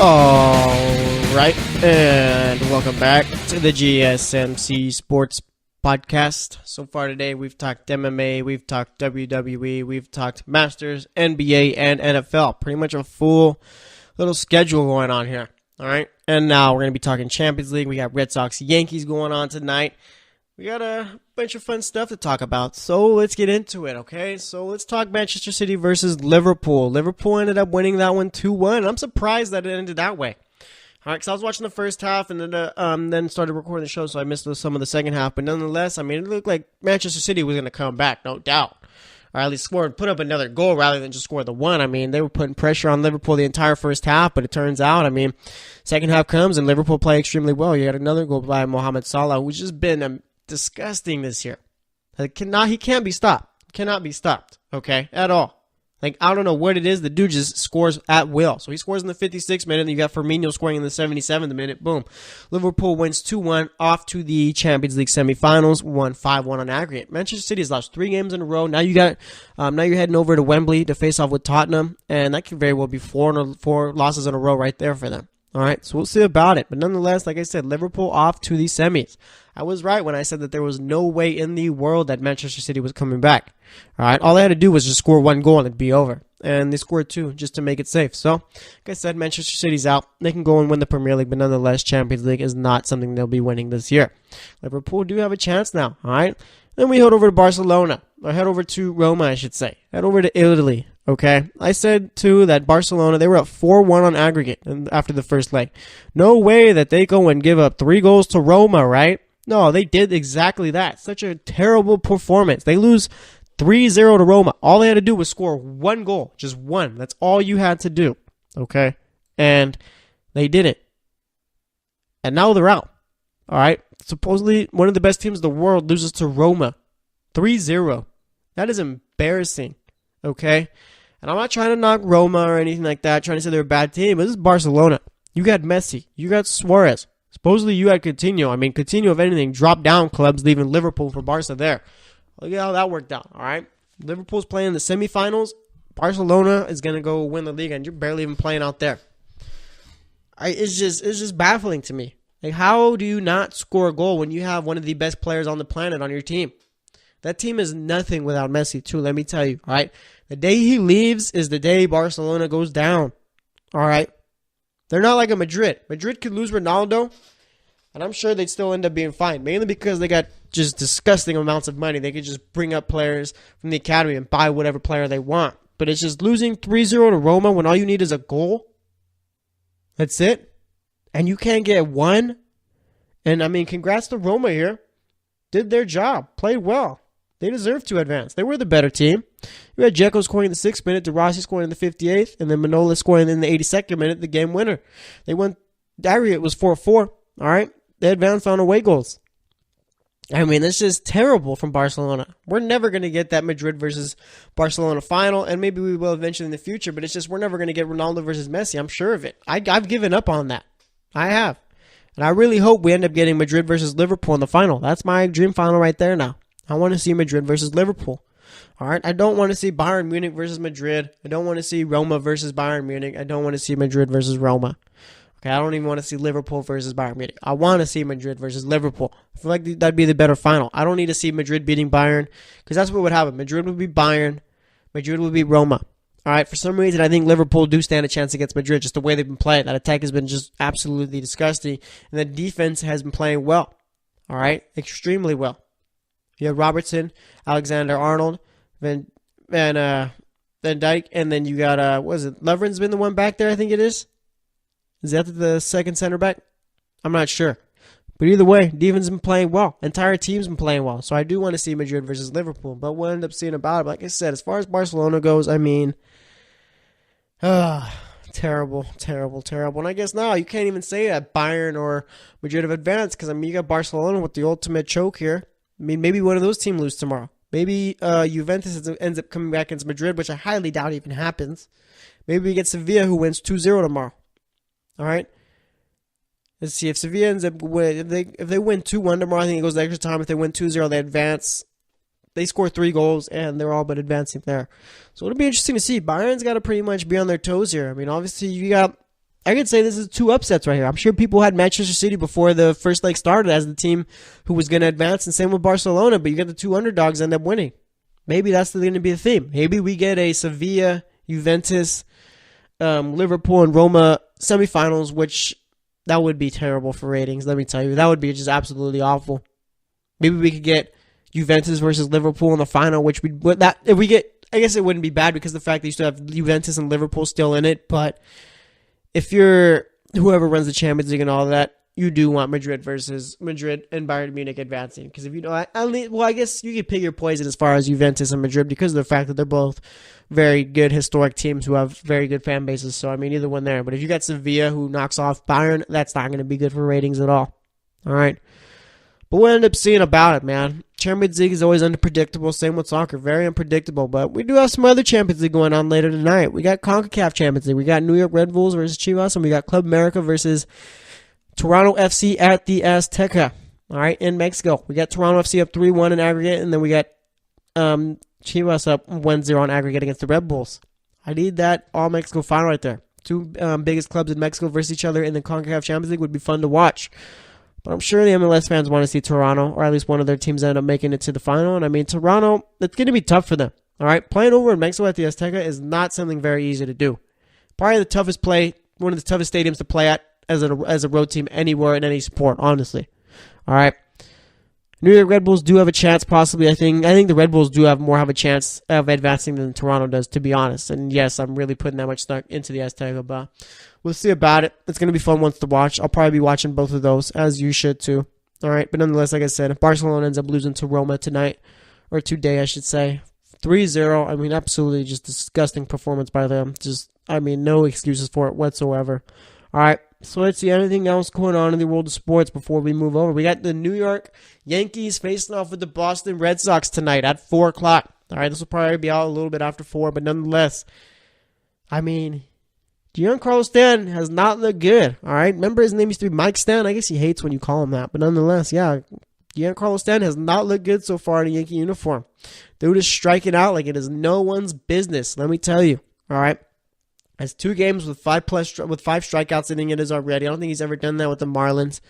Alright, and welcome back to the GSMC Sports Podcast. So far today, we've talked MMA, we've talked WWE, we've talked Masters, NBA, and NFL. Pretty much a full little schedule going on here. Alright, and now we're going to be talking Champions League. We got Red Sox Yankees going on tonight. We got a bunch of fun stuff to talk about, so let's get into it, okay? So let's talk Manchester City versus Liverpool. Liverpool ended up winning that one 2-1. I'm surprised that it ended that way. All right, because I was watching the first half and then started recording the show, so I missed some of the second half. But nonetheless, I mean, it looked like Manchester City was going to come back, no doubt. Or at least put up another goal rather than just score the one. I mean, they were putting pressure on Liverpool the entire first half, but it turns out, I mean, second half comes and Liverpool play extremely well. You got another goal by Mohamed Salah, who's just been disgusting this year. He can't be stopped. Cannot be stopped, okay, at all. Like, I don't know what it is. The dude just scores at will. So he scores in the 56th minute, and you got Firmino scoring in the 77th minute. Boom. Liverpool wins 2-1 off to the Champions League semifinals, won 5-1 on aggregate. Manchester City has lost 3 games in a row. Now now you're heading over to Wembley to face off with Tottenham, and that could very well be four losses in a row right there for them. All right, so we'll see about it. But nonetheless, like I said, Liverpool off to the semis. I was right when I said that there was no way in the world that Manchester City was coming back. All right, all they had to do was just score 1 goal and it'd be over. And they scored 2 just to make it safe. So, like I said, Manchester City's out. They can go and win the Premier League, but nonetheless, Champions League is not something they'll be winning this year. Liverpool do have a chance now, all right? Then we head over to Barcelona, or head over to Roma, I should say. Head over to Italy. Okay, I said too that Barcelona, they were up 4-1 on aggregate after the first leg. No way that they go and give up 3 goals to Roma, right? No, they did exactly that. Such a terrible performance. They lose 3-0 to Roma. All they had to do was score 1 goal, just 1. That's all you had to do, okay? And they didn't. And now they're out, all right? Supposedly one of the best teams in the world loses to Roma, 3-0. That is embarrassing, okay? And I'm not trying to knock Roma or anything like that, trying to say they're a bad team, but this is Barcelona. You got Messi. You got Suarez. Supposedly you had Coutinho. I mean, Coutinho, if anything, dropped down clubs, leaving Liverpool for Barca there. Look at how that worked out, all right? Liverpool's playing the semifinals. Barcelona is going to go win the league, and you're barely even playing out there. It's just baffling to me. Like, how do you not score a goal when you have one of the best players on the planet on your team? That team is nothing without Messi, too, let me tell you, all right? The day he leaves is the day Barcelona goes down, all right? They're not like a Madrid. Madrid could lose Ronaldo, and I'm sure they'd still end up being fine, mainly because they got just disgusting amounts of money. They could just bring up players from the academy and buy whatever player they want. But it's just losing 3-0 to Roma when all you need is a goal. That's it. And you can't get 1. And, I mean, congrats to Roma here. Did their job. Played well. They deserve to advance. They were the better team. You had Dzeko scoring in the 6th minute, Rousey scoring in the 58th, and then Manola scoring in the 82nd minute, the game winner. They won. Aggregate was 4-4. All right? They advanced on away goals. I mean, it's just terrible from Barcelona. We're never going to get that Madrid versus Barcelona final, and maybe we will eventually in the future, but it's just we're never going to get Ronaldo versus Messi. I'm sure of it. I've given up on that. I have. And I really hope we end up getting Madrid versus Liverpool in the final. That's my dream final right there now. I want to see Madrid versus Liverpool. All right? I don't want to see Bayern Munich versus Madrid. I don't want to see Roma versus Bayern Munich. I don't want to see Madrid versus Roma. Okay, I don't even want to see Liverpool versus Bayern Munich. I want to see Madrid versus Liverpool. I feel like that'd be the better final. I don't need to see Madrid beating Bayern because that's what would happen. Madrid would be Bayern. Madrid would be Roma. All right, for some reason, I think Liverpool do stand a chance against Madrid, just the way they've been playing. That attack has been just absolutely disgusting, and the defense has been playing well. All right, extremely well. You have Robertson, Alexander-Arnold, Van Dijk, and then you got, what is it, Lovren's been the one back there, I think it is? Is that the second center back? I'm not sure. But either way, defense has been playing well. Entire team's been playing well. So I do want to see Madrid versus Liverpool. But we'll end up seeing about it. But like I said, as far as Barcelona goes, I mean, terrible. And I guess now you can't even say that Bayern or Madrid have advanced because, I mean, you got Barcelona with the ultimate choke here. I mean, maybe one of those teams lose tomorrow. Maybe Juventus ends up coming back against Madrid, which I highly doubt even happens. Maybe we get Sevilla who wins 2-0 tomorrow. All right? Let's see if Sevilla ends up win. If they win 2-1 tomorrow, I think it goes to extra time. If they win 2-0, they advance. They score 3 goals, and they're all but advancing there. So it'll be interesting to see. Bayern's got to pretty much be on their toes here. I mean, obviously, I could say this is 2 upsets right here. I'm sure people had Manchester City before the first leg started as the team who was going to advance, and same with Barcelona, but you got the 2 underdogs end up winning. Maybe that's going to be the theme. Maybe we get a Sevilla, Juventus, Liverpool, and Roma semifinals, which that would be terrible for ratings, let me tell you. That would be just absolutely awful. Maybe we could get Juventus versus Liverpool in the final, I guess it wouldn't be bad because of the fact that you still have Juventus and Liverpool still in it, but if you're whoever runs the Champions League and all that, you do want Madrid and Bayern Munich advancing. Because if you know, I guess you could pick your poison as far as Juventus and Madrid because of the fact that they're both very good historic teams who have very good fan bases. So, I mean, either one there. But if you got Sevilla who knocks off Bayern, that's not going to be good for ratings at all. All right. But we'll end up seeing about it, man. Champions League is always unpredictable. Same with soccer. Very unpredictable. But we do have some other Champions League going on later tonight. We got CONCACAF Champions League. We got New York Red Bulls versus Chivas. And we got Club America versus Toronto FC at the Azteca. All right, in Mexico. We got Toronto FC up 3-1 in aggregate. And then we got Chivas up 1-0 on aggregate against the Red Bulls. I need that all-Mexico final right there. 2 biggest clubs in Mexico versus each other in the CONCACAF Champions League would be fun to watch. But I'm sure the MLS fans want to see Toronto, or at least one of their teams end up making it to the final. And I mean, Toronto, it's going to be tough for them. All right, playing over in Mexico at the Azteca is not something very easy to do. Probably the toughest one of the toughest stadiums to play at as a road team anywhere in any sport, honestly. All right. New York Red Bulls do have a chance, possibly. I think the Red Bulls do have a chance of advancing than Toronto does, to be honest. And yes, I'm really putting that much stock into the Azteca, but we'll see about it. It's going to be fun ones to watch. I'll probably be watching both of those, as you should too. All right, but nonetheless, like I said, if Barcelona ends up losing to Roma tonight, or today, I should say, 3-0. I mean, absolutely just disgusting performance by them. No excuses for it whatsoever. All right. So let's see anything else going on in the world of sports before we move over. We got the New York Yankees facing off with the Boston Red Sox tonight at 4 o'clock. All right, this will probably be out a little bit after 4, but nonetheless, I mean, Giancarlo Stanton has not looked good. All right, remember his name used to be Mike Stanton? I guess he hates when you call him that, but nonetheless, yeah, Giancarlo Stanton has not looked good so far in a Yankee uniform. Dude is striking out like it is no one's business, let me tell you. All right. Has 2 games with 5 strikeouts in it already. I don't think he's ever done that with the Marlins.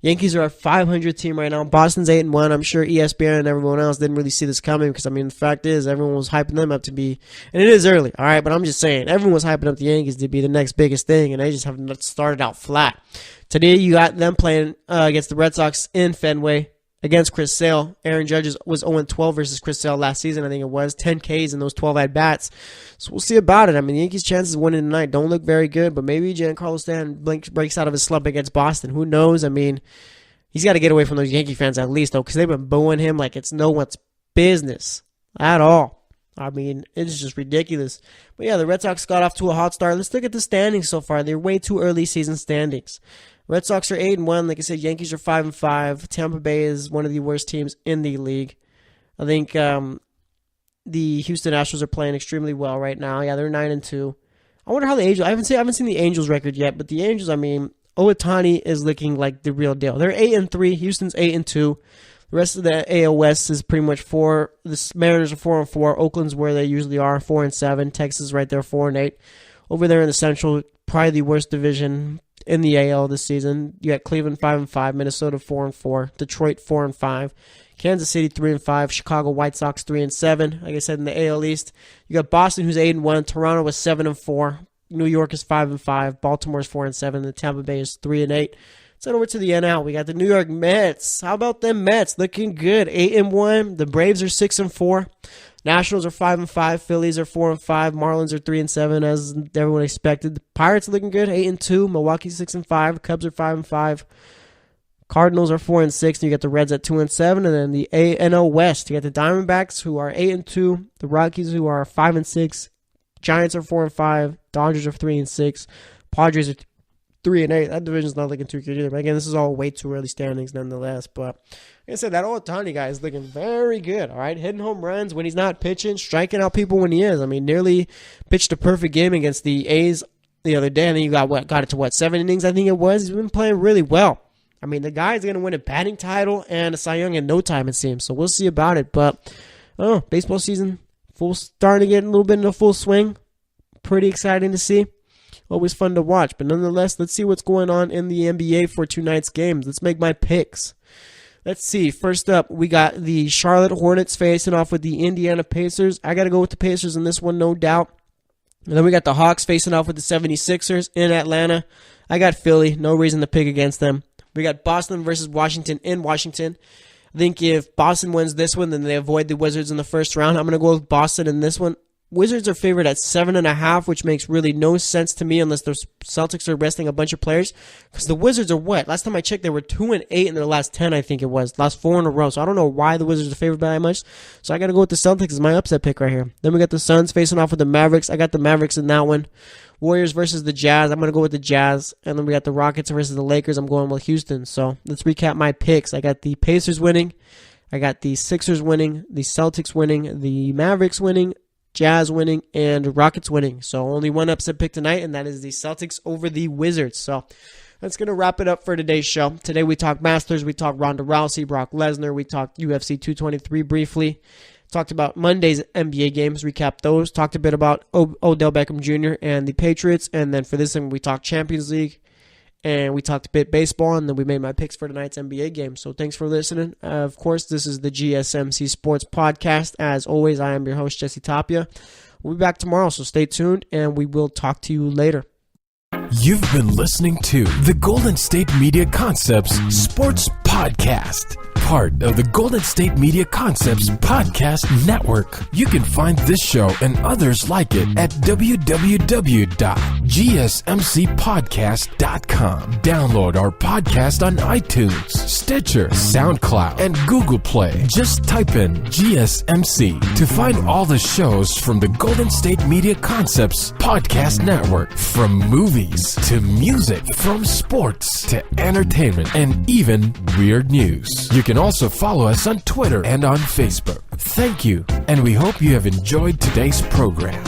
Yankees are a 500 team right now. Boston's 8-1. I'm sure ESPN and everyone else didn't really see this coming because, I mean, the fact is everyone was hyping them up to be, and it is early, all right, but I'm just saying, everyone was hyping up the Yankees to be the next biggest thing, and they just have started out flat. Today you got them playing against the Red Sox in Fenway. Against Chris Sale, Aaron Judge was 0-12 versus Chris Sale last season, I think it was. 10 Ks in those 12 at-bats. So we'll see about it. I mean, the Yankees' chances of winning tonight don't look very good, but maybe Giancarlo Stanton breaks out of his slump against Boston. Who knows? I mean, he's got to get away from those Yankee fans at least, though, because they've been booing him like it's no one's business at all. I mean, it's just ridiculous. But yeah, the Red Sox got off to a hot start. Let's look at the standings so far. They're way too early season standings. Red Sox are 8-1. Like I said, Yankees are 5-5. Tampa Bay is one of the worst teams in the league. I think the Houston Astros are playing extremely well right now. Yeah, they're 9-2. I wonder how the Angels. I haven't seen the Angels record yet, but the Angels, I mean, Ohtani is looking like the real deal. They're 8-3. Houston's 8-2. The rest of the AL West is pretty much 4. The Mariners are 4-4. Oakland's where they usually are, 4-7. Texas right there, 4-8. Over there in the Central, probably the worst division. in the AL this season. You got Cleveland 5-5, Minnesota 4-4, Detroit 4-5, Kansas City 3-5, Chicago White Sox 3-7. Like I said, in the AL East, you got Boston, who's 8-1, Toronto is 7-4, New York is 5-5, Baltimore is 4-7, and Tampa Bay is 3-8. Let's head over to the NL. We got the New York Mets. How about them Mets? Looking good, 8-1. The Braves are 6-4. Nationals are 5-5. Phillies are 4-5. Marlins are 3-7, as everyone expected. The Pirates are looking good, 8-2. Milwaukee 6-5. Cubs are 5-5. Cardinals are 4-6. And you got the Reds at 2-7, and then the NL West. You got the Diamondbacks, who are 8-2. The Rockies, who are 5-6. Giants are 4-5. Dodgers are 3-6. Padres are 3-8. That division's not looking too good either. But again, this is all way too early standings nonetheless. But like I said, that Ohtani guy is looking very good. All right, hitting home runs when he's not pitching, striking out people when he is. I mean, nearly pitched a perfect game against the A's the other day. And then you got it to 7 innings, I think it was. He's been playing really well. I mean, the guy's going to win a batting title and a Cy Young in no time, it seems. So we'll see about it. But baseball season starting to get a little bit in a full swing. Pretty exciting to see. Always fun to watch. But nonetheless, let's see what's going on in the NBA for tonight's games. Let's make my picks. Let's see. First up, we got the Charlotte Hornets facing off with the Indiana Pacers. I got to go with the Pacers in this one, no doubt. And then we got the Hawks facing off with the 76ers in Atlanta. I got Philly. No reason to pick against them. We got Boston versus Washington in Washington. I think if Boston wins this one, then they avoid the Wizards in the first round. I'm going to go with Boston in this one. Wizards are favored at 7.5, which makes really no sense to me unless the Celtics are resting a bunch of players. Because the Wizards are what? Last time I checked, they were 2-8 in their last 10, I think it was. Last 4 in a row. So I don't know why the Wizards are favored by that much. So I got to go with the Celtics as my upset pick right here. Then we got the Suns facing off with the Mavericks. I got the Mavericks in that one. Warriors versus the Jazz. I'm going to go with the Jazz. And then we got the Rockets versus the Lakers. I'm going with Houston. So let's recap my picks. I got the Pacers winning. I got the Sixers winning. The Celtics winning. The Mavericks winning. Jazz winning, and Rockets winning. So only one upset pick tonight, and that is the Celtics over the Wizards. So that's going to wrap it up for today's show. Today we talked Masters, we talked Ronda Rousey, Brock Lesnar, we talked UFC 223 briefly, talked about Monday's NBA games, recapped those, talked a bit about Odell Beckham Jr. and the Patriots, and then for this one we talked Champions League, and we talked a bit baseball, and then we made my picks for tonight's NBA game. So thanks for listening. Of course, this is the GSMC Sports Podcast. As always, I am your host, Jesse Tapia. We'll be back tomorrow, so stay tuned, and we will talk to you later. You've been listening to the Golden State Media Concepts Sports Podcast, part of the Golden State Media Concepts Podcast Network. You can find this show and others like it at www.gsmcpodcast.com. Download our podcast on iTunes, Stitcher, SoundCloud, and Google Play. Just type in GSMC to find all the shows from the Golden State Media Concepts Podcast Network, from movies to music, from sports to entertainment, and even weird news. You can also follow us on Twitter and on Facebook. Thank you, and we hope you have enjoyed today's program.